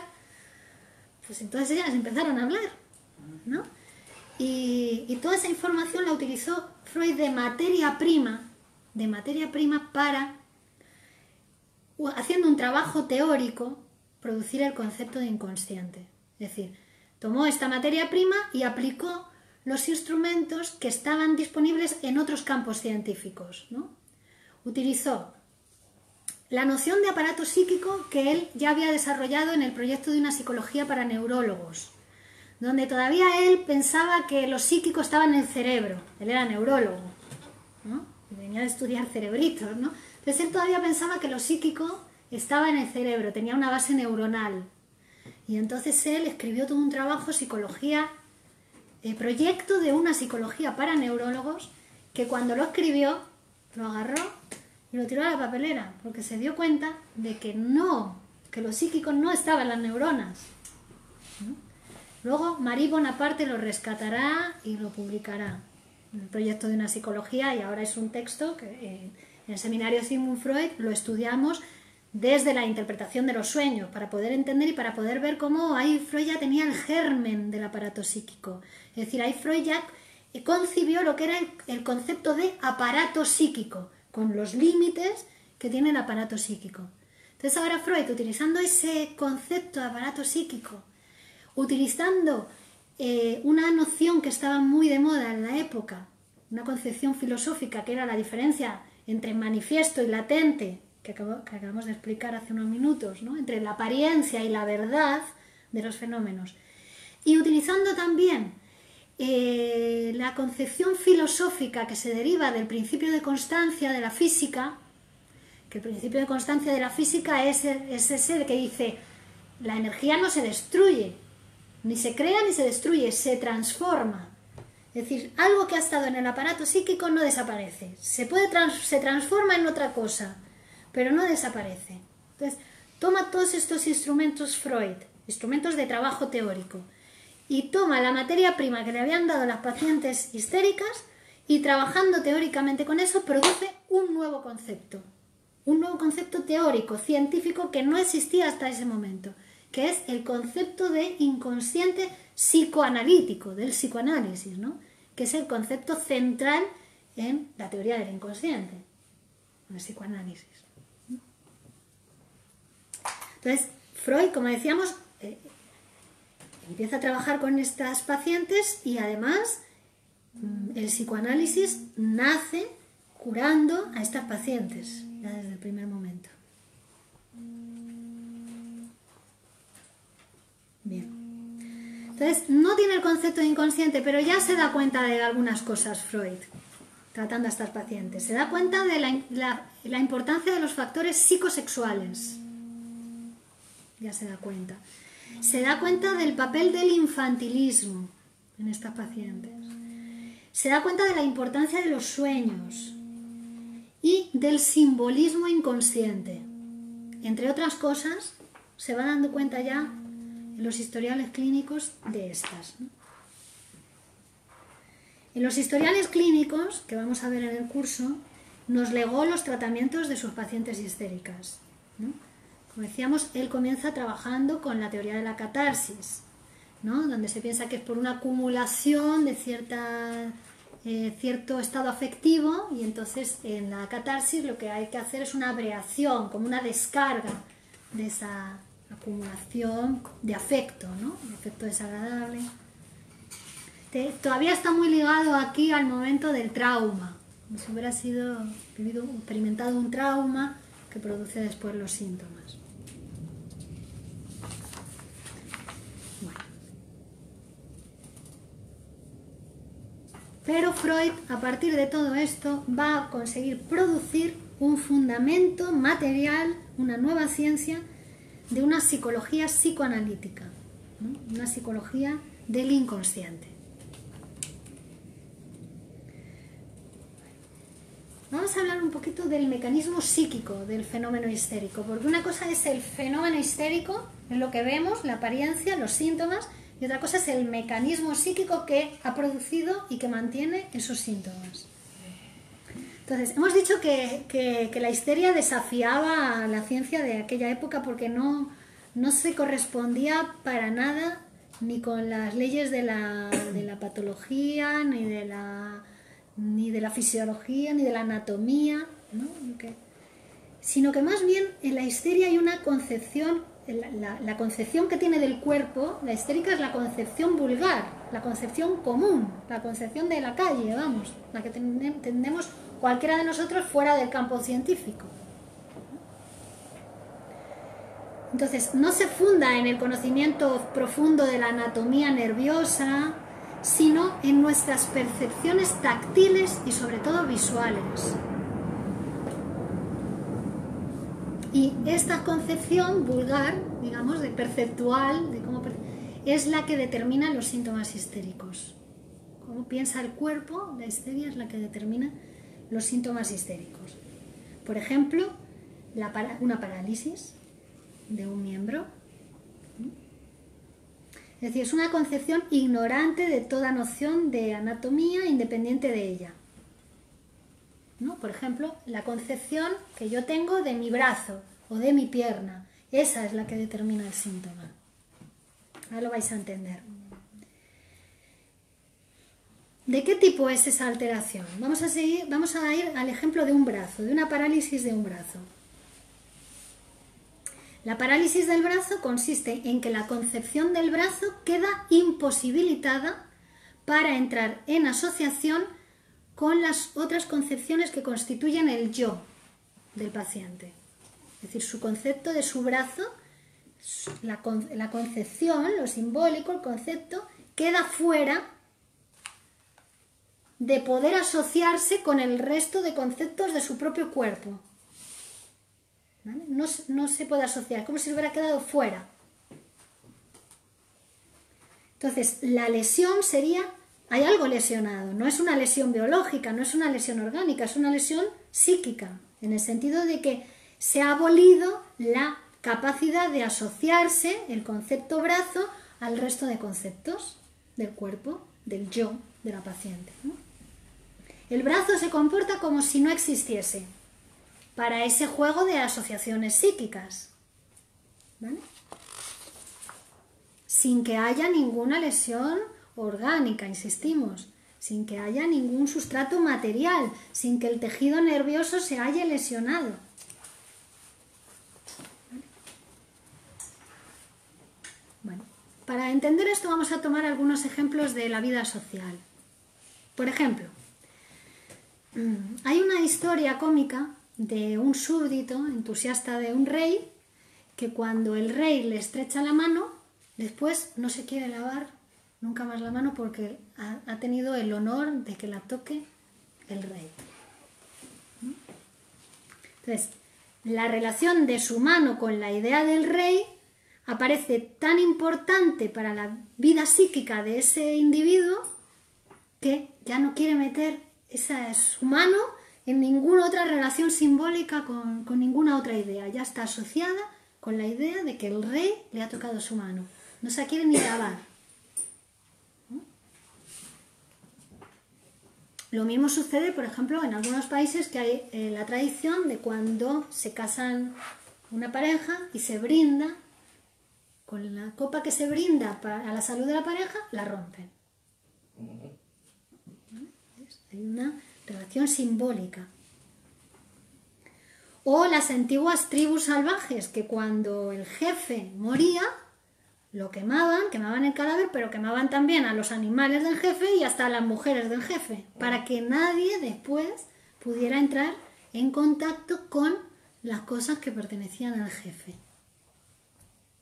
S2: pues entonces ellas empezaron a hablar, ¿no? Y toda esa información la utilizó Freud de materia prima para, haciendo un trabajo teórico, producir el concepto de inconsciente. Es decir, tomó esta materia prima y aplicó los instrumentos que estaban disponibles en otros campos científicos, ¿no? Utilizó la noción de aparato psíquico que él ya había desarrollado en el proyecto de una psicología para neurólogos, donde todavía él pensaba que lo psíquico estaba en el cerebro. Él era neurólogo, ¿no? Venía de estudiar cerebritos, ¿no? Entonces él todavía pensaba que lo psíquico estaba en el cerebro, tenía una base neuronal. Y entonces él escribió todo un trabajo, psicología, proyecto de una psicología para neurólogos, que cuando lo escribió, lo agarró y lo tiró a la papelera, porque se dio cuenta de que lo psíquico no estaba en las neuronas, ¿no? Luego Marie Bonaparte lo rescatará y lo publicará en el proyecto de una psicología, y ahora es un texto que en el seminario Sigmund Freud lo estudiamos desde la interpretación de los sueños, para poder entender y para poder ver cómo ahí Freud ya tenía el germen del aparato psíquico. Es decir, ahí Freud ya concibió lo que era el concepto de aparato psíquico, con los límites que tiene el aparato psíquico. Entonces ahora Freud, utilizando ese concepto de aparato psíquico, utilizando una noción que estaba muy de moda en la época, una concepción filosófica que era la diferencia entre manifiesto y latente, que acabamos de explicar hace unos minutos, ¿no? Entre la apariencia y la verdad de los fenómenos. Y utilizando también la concepción filosófica que se deriva del principio de constancia de la física, que el principio de constancia de la física es ese que dice: la energía no se destruye, ni se crea ni se destruye, se transforma. Es decir, algo que ha estado en el aparato psíquico no desaparece, se transforma en otra cosa, pero no desaparece. Entonces, toma todos estos instrumentos Freud, instrumentos de trabajo teórico, y toma la materia prima que le habían dado las pacientes histéricas y, trabajando teóricamente con eso, produce un nuevo concepto teórico, científico, que no existía hasta ese momento, que es el concepto de inconsciente psicoanalítico, del psicoanálisis, ¿no? Que es el concepto central en la teoría del inconsciente, en el psicoanálisis. Entonces, Freud, como decíamos, empieza a trabajar con estas pacientes, y además el psicoanálisis nace curando a estas pacientes ya desde el primer momento. Bien. Entonces, no tiene el concepto de inconsciente, pero ya se da cuenta de algunas cosas Freud, tratando a estas pacientes. Se da cuenta de la importancia de los factores psicosexuales. Ya se da cuenta. Se da cuenta del papel del infantilismo en estas pacientes. Se da cuenta de la importancia de los sueños y del simbolismo inconsciente. Entre otras cosas, se va dando cuenta ya en los historiales clínicos de estas, ¿no? En los historiales clínicos, que vamos a ver en el curso, nos legó los tratamientos de sus pacientes histéricas, ¿no? Como decíamos, él comienza trabajando con la teoría de la catarsis, ¿no? Donde se piensa que es por una acumulación de cierto estado afectivo, y entonces en la catarsis lo que hay que hacer es una abreación, como una descarga de esa acumulación de afecto, ¿no? De afecto desagradable. Todavía está muy ligado aquí al momento del trauma, como si hubiera experimentado un trauma que produce después los síntomas. Bueno. Pero Freud, a partir de todo esto, va a conseguir producir un fundamento material, una nueva ciencia de una psicología psicoanalítica, ¿no? Una psicología del inconsciente. Vamos a hablar un poquito del mecanismo psíquico del fenómeno histérico, porque una cosa es el fenómeno histérico, es lo que vemos, la apariencia, los síntomas, y otra cosa es el mecanismo psíquico que ha producido y que mantiene esos síntomas. Entonces, hemos dicho que la histeria desafiaba a la ciencia de aquella época porque no se correspondía para nada ni con las leyes de la patología, ni de la fisiología, ni de la anatomía, ¿no? Sino que más bien en la histeria hay una concepción, la concepción que tiene del cuerpo, la histérica es la concepción vulgar, la concepción común, la concepción de la calle, vamos, la que tenemos cualquiera de nosotros fuera del campo científico. Entonces, no se funda en el conocimiento profundo de la anatomía nerviosa, sino en nuestras percepciones táctiles y sobre todo visuales. Y esta concepción vulgar, digamos, de perceptual, es la que determina los síntomas histéricos. Cómo piensa el cuerpo, la histeria es la que determina los síntomas histéricos. Por ejemplo, una parálisis de un miembro. Es decir, es una concepción ignorante de toda noción de anatomía independiente de ella. ¿No? Por ejemplo, la concepción que yo tengo de mi brazo o de mi pierna, esa es la que determina el síntoma. Ahora lo vais a entender. ¿De qué tipo es esa alteración? Vamos a ir al ejemplo de un brazo, de una parálisis de un brazo. La parálisis del brazo consiste en que la concepción del brazo queda imposibilitada para entrar en asociación con las otras concepciones que constituyen el yo del paciente. Es decir, su concepto de su brazo, la concepción, lo simbólico, el concepto, queda fuera de poder asociarse con el resto de conceptos de su propio cuerpo. ¿Vale? No se puede asociar, como si hubiera quedado fuera. Entonces, la lesión sería, hay algo lesionado, no es una lesión biológica, no es una lesión orgánica, es una lesión psíquica, en el sentido de que se ha abolido la capacidad de asociarse el concepto brazo al resto de conceptos del cuerpo, del yo de la paciente, ¿no? El brazo se comporta como si no existiese para ese juego de asociaciones psíquicas, ¿vale? Sin que haya ninguna lesión orgánica, insistimos, sin que haya ningún sustrato material, sin que el tejido nervioso se haya lesionado. Bueno, para entender esto vamos a tomar algunos ejemplos de la vida social. Por ejemplo, hay una historia cómica de un súbdito entusiasta de un rey que cuando el rey le estrecha la mano, después no se quiere lavar nunca más la mano porque ha tenido el honor de que la toque el rey. Entonces, la relación de su mano con la idea del rey aparece tan importante para la vida psíquica de ese individuo que ya no quiere meter su mano en ninguna otra relación simbólica con ninguna otra idea. Ya está asociada con la idea de que el rey le ha tocado su mano. No se quiere ni lavar. Lo mismo sucede, por ejemplo, en algunos países que hay la tradición de cuando se casan una pareja y se brinda, con la copa que se brinda a la salud de la pareja, la rompen. Hay una relación simbólica. O las antiguas tribus salvajes que cuando el jefe moría, lo quemaban el cadáver, pero quemaban también a los animales del jefe y hasta a las mujeres del jefe, para que nadie después pudiera entrar en contacto con las cosas que pertenecían al jefe.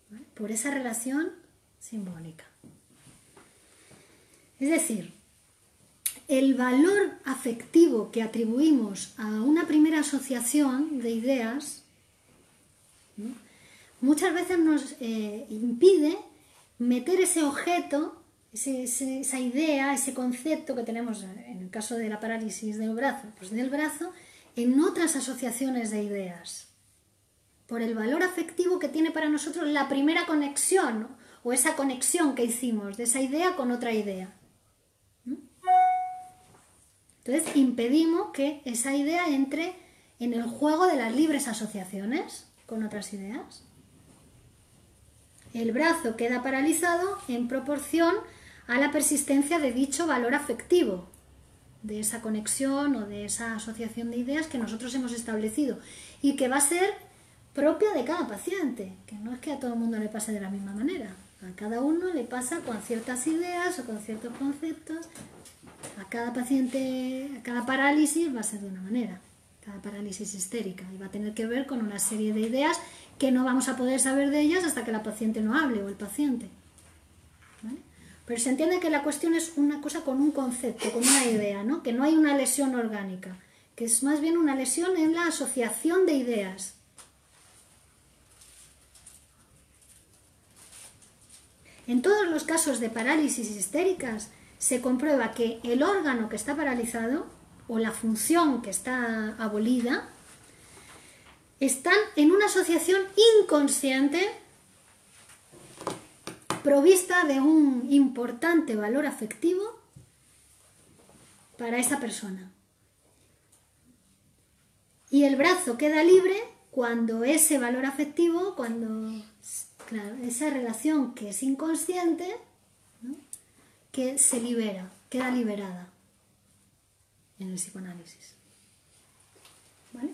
S2: ¿Vale? Por esa relación simbólica. Es decir, el valor afectivo que atribuimos a una primera asociación de ideas, ¿no?, muchas veces nos impide meter ese objeto, esa idea, ese concepto que tenemos en el caso de la parálisis del brazo, pues del brazo, en otras asociaciones de ideas, por el valor afectivo que tiene para nosotros la primera conexión, ¿no? O esa conexión que hicimos de esa idea con otra idea. Entonces impedimos que esa idea entre en el juego de las libres asociaciones con otras ideas. El brazo queda paralizado en proporción a la persistencia de dicho valor afectivo, de esa conexión o de esa asociación de ideas que nosotros hemos establecido y que va a ser propia de cada paciente, que no es que a todo el mundo le pase de la misma manera. A cada uno le pasa con ciertas ideas o con ciertos conceptos. A cada paciente, a cada parálisis va a ser de una manera, cada parálisis histérica, y va a tener que ver con una serie de ideas que no vamos a poder saber de ellas hasta que la paciente no hable o el paciente. ¿Vale? Pero se entiende que la cuestión es una cosa con un concepto, con una idea, ¿no? Que no hay una lesión orgánica, que es más bien una lesión en la asociación de ideas. En todos los casos de parálisis histéricas se comprueba que el órgano que está paralizado o la función que está abolida están en una asociación inconsciente provista de un importante valor afectivo para esa persona. Y el brazo queda libre cuando ese valor afectivo, cuando claro, esa relación que es inconsciente, ¿no? Que se libera, queda liberada en el psicoanálisis. ¿Vale?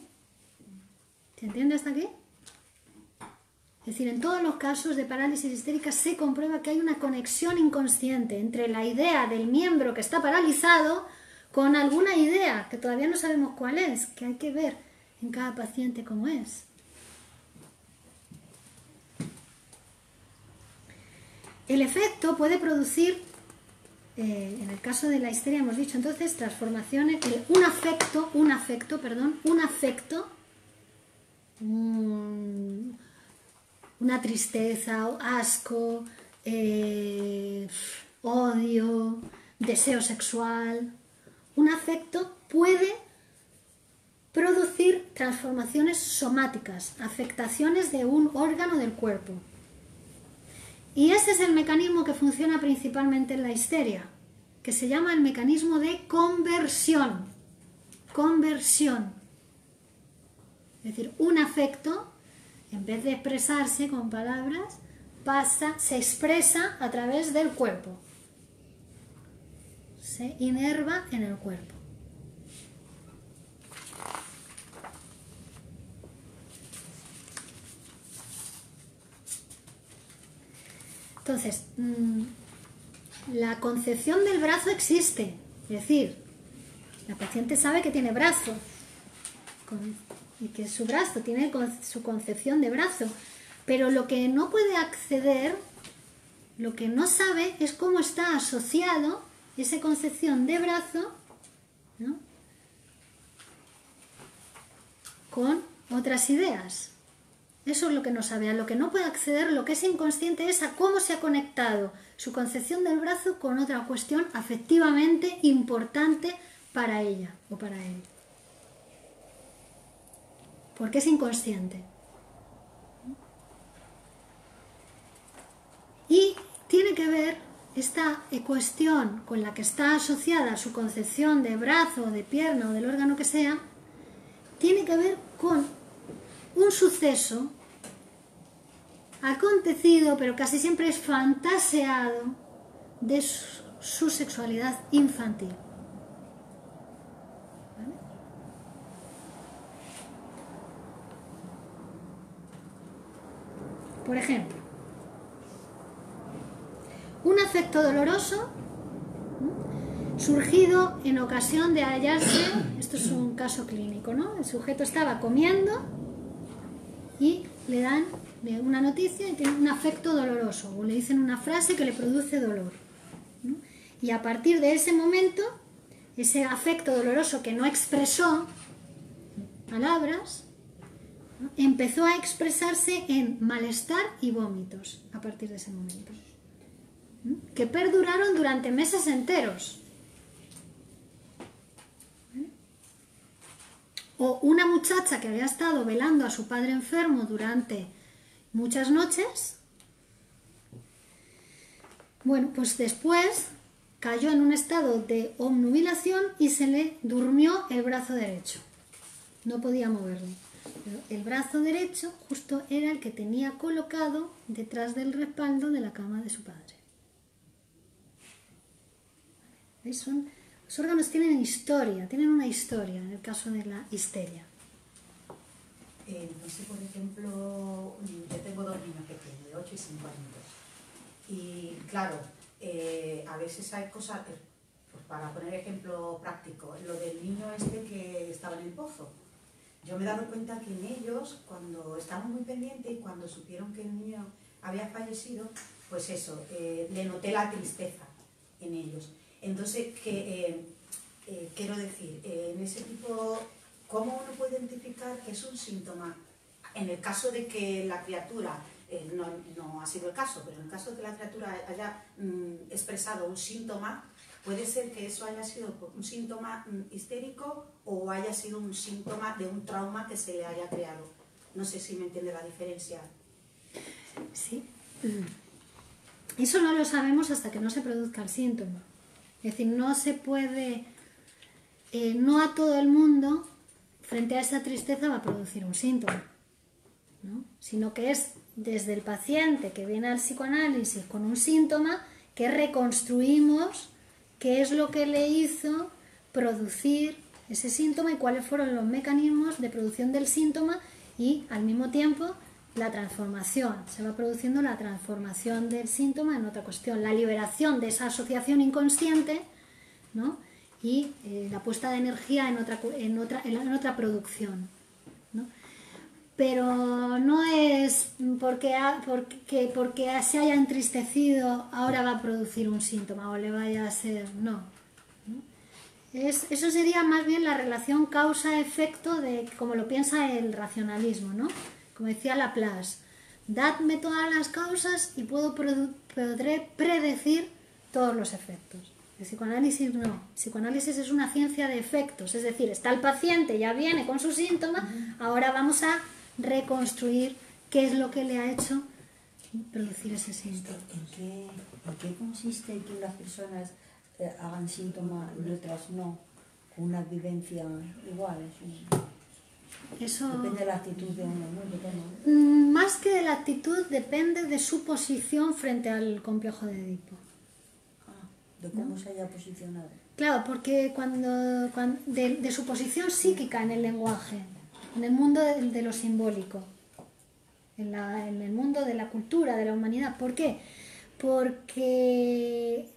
S2: ¿Se entiende hasta aquí? Es decir, en todos los casos de parálisis histérica se comprueba que hay una conexión inconsciente entre la idea del miembro que está paralizado con alguna idea que todavía no sabemos cuál es, que hay que ver en cada paciente cómo es. El efecto puede producir, en el caso de la histeria hemos dicho entonces, transformaciones, un afecto, una tristeza, asco, odio, deseo sexual. Un afecto puede producir transformaciones somáticas, afectaciones de un órgano del cuerpo. Y ese es el mecanismo que funciona principalmente en la histeria, que se llama el mecanismo de conversión. Conversión. Es decir, un afecto, en vez de expresarse con palabras, se expresa a través del cuerpo. Se inerva en el cuerpo. Entonces, la concepción del brazo existe, es decir, la paciente sabe que tiene brazo y que su brazo tiene su concepción de brazo, pero lo que no puede acceder, lo que no sabe es cómo está asociado esa concepción de brazo, ¿no? Con otras ideas. Eso es lo que no sabe. A lo que no puede acceder, lo que es inconsciente, es a cómo se ha conectado su concepción del brazo con otra cuestión afectivamente importante para ella o para él. Porque es inconsciente. Y tiene que ver esta cuestión con la que está asociada su concepción de brazo, de pierna o del órgano que sea, tiene que ver con un suceso acontecido, pero casi siempre es fantaseado, de su sexualidad infantil. ¿Vale? Por ejemplo, un afecto doloroso surgido en ocasión de hallarse, esto es un caso clínico, ¿no? El sujeto estaba comiendo y le dan una noticia y tiene un afecto doloroso, o le dicen una frase que le produce dolor, ¿no? Y a partir de ese momento, ese afecto doloroso que no expresó palabras, ¿no? Empezó a expresarse en malestar y vómitos a partir de ese momento, ¿no? Que perduraron durante meses enteros. O una muchacha que había estado velando a su padre enfermo durante muchas noches, bueno, pues después cayó en un estado de obnubilación y se le durmió el brazo derecho. No podía moverlo. Pero el brazo derecho justo era el que tenía colocado detrás del respaldo de la cama de su padre. ¿Veis? Los órganos tienen historia, tienen una historia en el caso de la histeria.
S1: No sé, por ejemplo, yo tengo 2 niños pequeños, de 8 y 5 años. Y claro, a veces hay cosas, pues para poner ejemplo práctico, lo del niño este que estaba en el pozo. Yo me he dado cuenta que en ellos, cuando estaban muy pendientes y cuando supieron que el niño había fallecido, pues eso, le noté la tristeza en ellos. Entonces, quiero decir, en ese tipo, ¿cómo uno puede identificar que es un síntoma? En el caso de que la criatura, no ha sido el caso, pero en el caso de que la criatura haya expresado un síntoma, puede ser que eso haya sido un síntoma histérico o haya sido un síntoma de un trauma que se le haya creado. No sé si me entiende la diferencia.
S2: Sí. Eso no lo sabemos hasta que no se produzca el síntoma. Es decir, no se puede, no a todo el mundo, frente a esa tristeza, va a producir un síntoma, ¿no? Sino que es desde el paciente que viene al psicoanálisis con un síntoma que reconstruimos qué es lo que le hizo producir ese síntoma y cuáles fueron los mecanismos de producción del síntoma y al mismo tiempo la transformación. Se va produciendo la transformación del síntoma en otra cuestión, la liberación de esa asociación inconsciente, ¿no? Y la puesta de energía en otra producción, ¿no? Pero no es porque se haya entristecido ahora va a producir un síntoma o le vaya a ser, no. Eso sería más bien la relación causa-efecto de como lo piensa el racionalismo, ¿no? Como decía Laplace, dadme todas las causas y podré predecir todos los efectos. El psicoanálisis no. El psicoanálisis es una ciencia de efectos, es decir, está el paciente, ya viene con su síntoma, ahora vamos a reconstruir qué es lo que le ha hecho producir ese síntoma.
S3: ¿En qué consiste que unas personas hagan síntomas y otras no? Con una vivencia igual.
S2: Eso
S3: depende de la actitud de uno, ¿no?
S2: Más que de la actitud, depende de su posición frente al complejo de Edipo.
S3: De cómo se haya posicionado.
S2: Claro, porque de su posición psíquica en el lenguaje, en el mundo de lo simbólico, en el mundo de la cultura, de la humanidad. ¿Por qué? Porque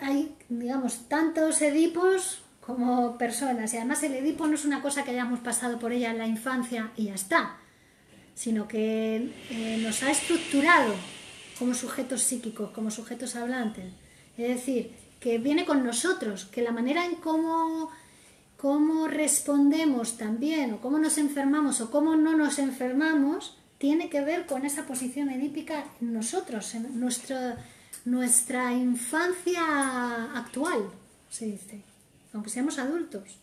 S2: hay, digamos, tantos Edipos como personas, y además el Edipo no es una cosa que hayamos pasado por ella en la infancia y ya está, sino que nos ha estructurado como sujetos psíquicos, como sujetos hablantes. Es decir, que viene con nosotros, que la manera en cómo respondemos también, o cómo nos enfermamos o cómo no nos enfermamos, tiene que ver con esa posición edípica en nosotros, en nuestra infancia actual, se dice, aunque seamos adultos.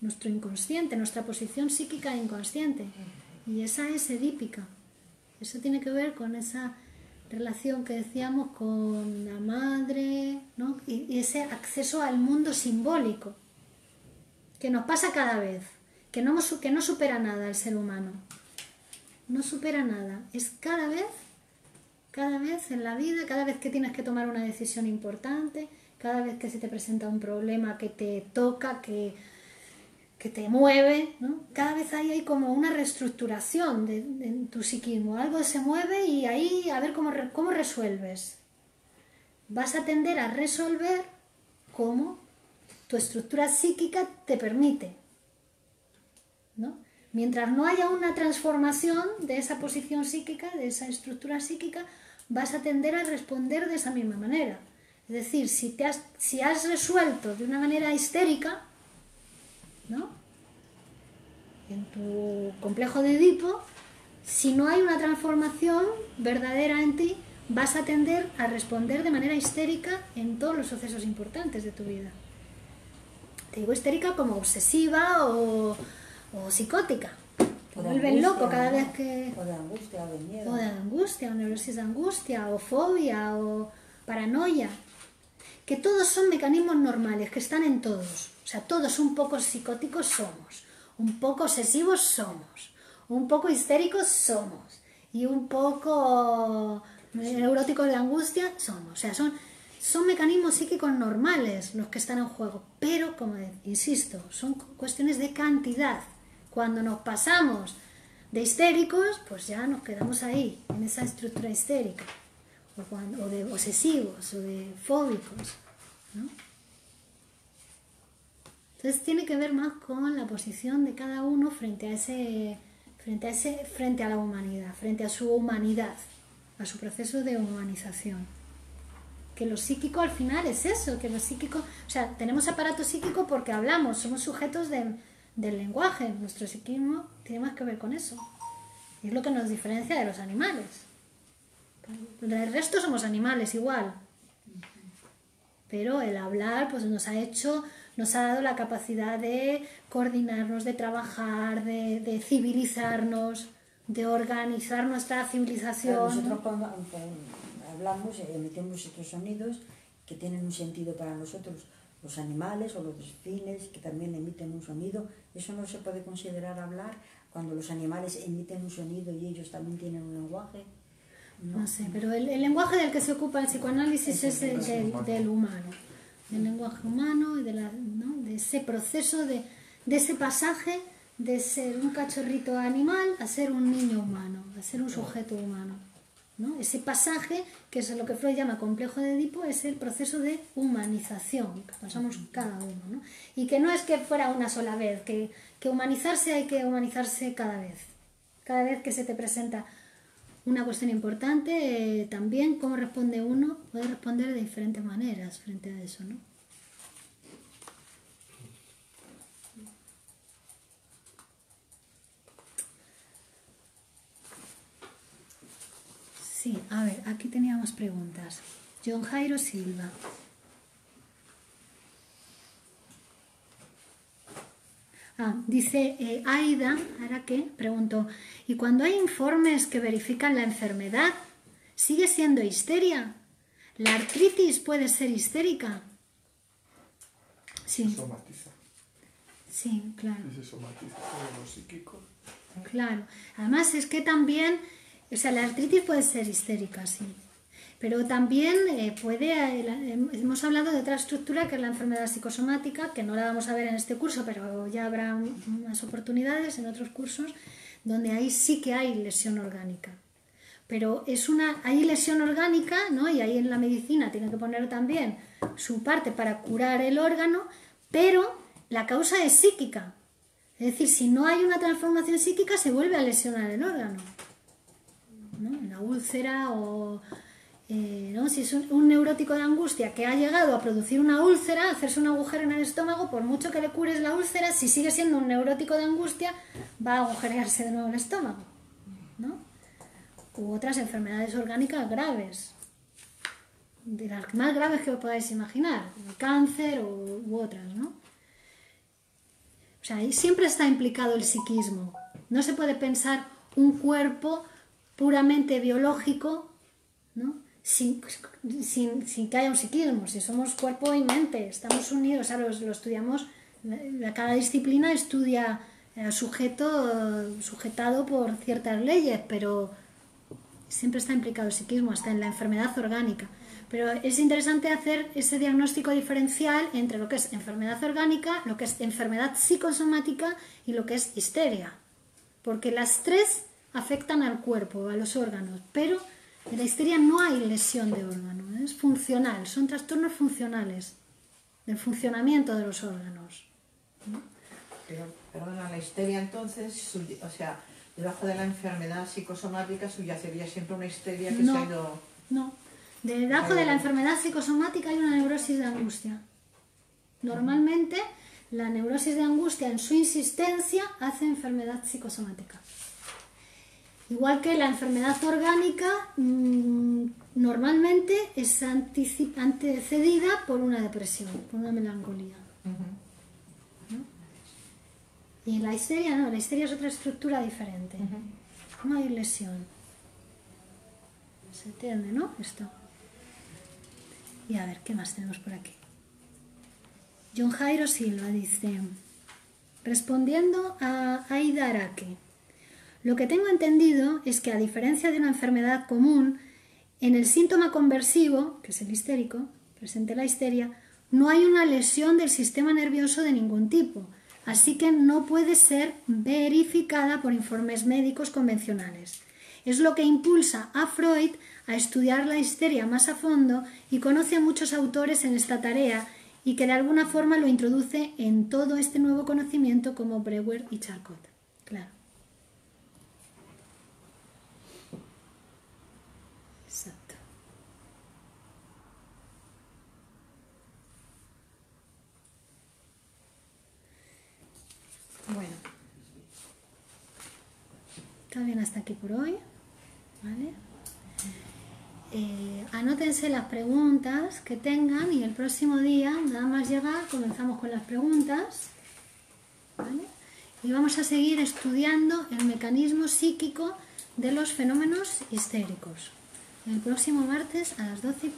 S2: Nuestro inconsciente, nuestra posición psíquica inconsciente. Y esa es edípica. Eso tiene que ver con esa relación que decíamos con la madre, ¿no? Y ese acceso al mundo simbólico, que nos pasa cada vez, que no supera nada el ser humano. No supera nada. Es cada vez en la vida, cada vez que tienes que tomar una decisión importante, cada vez que se te presenta un problema que te toca, que te mueve, ¿no? Cada vez hay como una reestructuración de tu psiquismo. Algo se mueve y ahí a ver cómo resuelves. Vas a tender a resolver como tu estructura psíquica te permite, ¿no? Mientras no haya una transformación de esa posición psíquica, de esa estructura psíquica, vas a tender a responder de esa misma manera. Es decir, si has resuelto de una manera histérica, ¿no? En tu complejo de Edipo, si no hay una transformación verdadera en ti, vas a tender a responder de manera histérica en todos los sucesos importantes de tu vida. te digo histérica como obsesiva o psicótica. Te
S3: O de
S2: vuelven loco
S3: angustia,
S2: cada
S3: ¿no?
S2: vez que...
S3: O de angustia, o de miedo.
S2: O de angustia, o neurosis de angustia, o fobia, o paranoia. Que todos son mecanismos normales, que están en todos. O sea, todos un poco psicóticos somos, un poco obsesivos somos, un poco histéricos somos, y un poco neuróticos de angustia somos. O sea, son mecanismos psíquicos normales los que están en juego. Pero, como insisto, son cuestiones de cantidad. Cuando nos pasamos de histéricos, pues ya nos quedamos ahí, en esa estructura histérica. O de obsesivos, o de fóbicos, ¿no? Entonces tiene que ver más con la posición de cada uno frente a la humanidad, frente a su humanidad, a su proceso de humanización. Que lo psíquico al final es eso, que lo psíquico, o sea, tenemos aparato psíquico porque hablamos, somos sujetos del lenguaje, nuestro psiquismo tiene más que ver con eso. Y es lo que nos diferencia de los animales. Del resto somos animales igual, pero el hablar pues nos ha dado la capacidad de coordinarnos, de trabajar, de civilizarnos, de organizar nuestra civilización.
S3: Claro, nosotros cuando hablamos emitimos estos sonidos que tienen un sentido para nosotros. Los animales o los delfines que también emiten un sonido, eso no se puede considerar hablar cuando los animales emiten un sonido y ellos también tienen un lenguaje.
S2: No sé, pero el lenguaje del que se ocupa el psicoanálisis es el del humano, del lenguaje humano y de ese proceso, de ese pasaje de ser un cachorrito animal a ser un niño humano, a ser un sujeto humano, ¿no? Ese pasaje, que es lo que Freud llama complejo de Edipo, es el proceso de humanización que pasamos cada uno, ¿no? Y que no es que fuera una sola vez, que humanizarse hay que humanizarse cada vez que se te presenta una cuestión importante, también cómo responde uno, puede responder de diferentes maneras frente a eso, ¿no? Sí, a ver, aquí teníamos preguntas. John Jairo Silva. Dice Aida, ¿ahora qué? Preguntó, ¿y cuando hay informes que verifican la enfermedad, sigue siendo histeria? ¿La artritis puede ser histérica? Sí.
S5: Se somatiza.
S2: Sí, claro.
S5: Y se somatiza todo lo psíquico.
S2: Claro. Además es que también, o sea, la artritis puede ser histérica, sí. Pero también hemos hablado de otra estructura que es la enfermedad psicosomática, que no la vamos a ver en este curso, pero ya habrá más oportunidades en otros cursos, donde ahí sí que hay lesión orgánica. Pero hay lesión orgánica, ¿no? Y ahí en la medicina tiene que poner también su parte para curar el órgano, pero la causa es psíquica. Es decir, si no hay una transformación psíquica, se vuelve a lesionar el órgano, ¿no? La úlcera o... ¿no? Si es un neurótico de angustia que ha llegado a producir una úlcera, hacerse un agujero en el estómago, por mucho que le cures la úlcera, si sigue siendo un neurótico de angustia, va a agujerearse de nuevo el estómago, ¿no? U otras enfermedades orgánicas graves, de las más graves que os podáis imaginar, el cáncer u otras, ¿no? O sea, ahí siempre está implicado el psiquismo. No se puede pensar un cuerpo puramente biológico, ¿no? Sin que haya un psiquismo. Si somos cuerpo y mente, estamos unidos, o sea, lo estudiamos, cada disciplina estudia sujetado por ciertas leyes, pero siempre está implicado el psiquismo, hasta en la enfermedad orgánica. Pero es interesante hacer ese diagnóstico diferencial entre lo que es enfermedad orgánica, lo que es enfermedad psicosomática y lo que es histeria, porque las tres afectan al cuerpo, a los órganos, pero en la histeria no hay lesión de órgano, es funcional, son trastornos funcionales del funcionamiento de los órganos, ¿no?
S6: Pero, perdona, la histeria entonces, o sea, debajo de la enfermedad psicosomática subyacería siempre una histeria que se ha ido...
S2: No, debajo de la enfermedad psicosomática hay una neurosis de angustia. Normalmente la neurosis de angustia en su insistencia hace enfermedad psicosomática. Igual que la enfermedad orgánica normalmente es antecedida por una depresión, por una melancolía. Y la histeria no, la histeria es otra estructura diferente. No hay lesión. ¿Se entiende, no? Esto. Y a ver, ¿qué más tenemos por aquí? John Jairo Silva dice, respondiendo a Aida Araque, lo que tengo entendido es que a diferencia de una enfermedad común, en el síntoma conversivo, que es el histérico, presente la histeria, no hay una lesión del sistema nervioso de ningún tipo, así que no puede ser verificada por informes médicos convencionales. Es lo que impulsa a Freud a estudiar la histeria más a fondo y conoce a muchos autores en esta tarea y que de alguna forma lo introduce en todo este nuevo conocimiento como Breuer y Charcot. Claro. Exacto. Bueno. Está bien hasta aquí por hoy. ¿Vale? Anótense las preguntas que tengan y el próximo día, nada más llegar, comenzamos con las preguntas, ¿vale? Y vamos a seguir estudiando el mecanismo psíquico de los fenómenos histéricos. El próximo martes a las 12:15.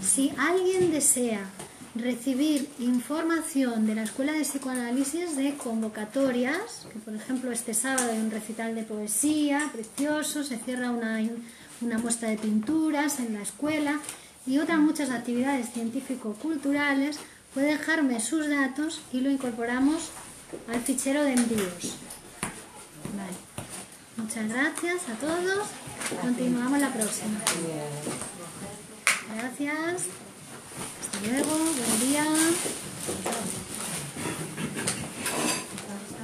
S2: Si alguien desea recibir información de la Escuela de Psicoanálisis de convocatorias, que por ejemplo este sábado hay un recital de poesía precioso, se cierra una muestra de pinturas en la escuela y otras muchas actividades científico-culturales, puede dejarme sus datos y lo incorporamos al fichero de envíos. Vale. Muchas gracias a todos. Continuamos la próxima. Gracias. Hasta luego. Buen día.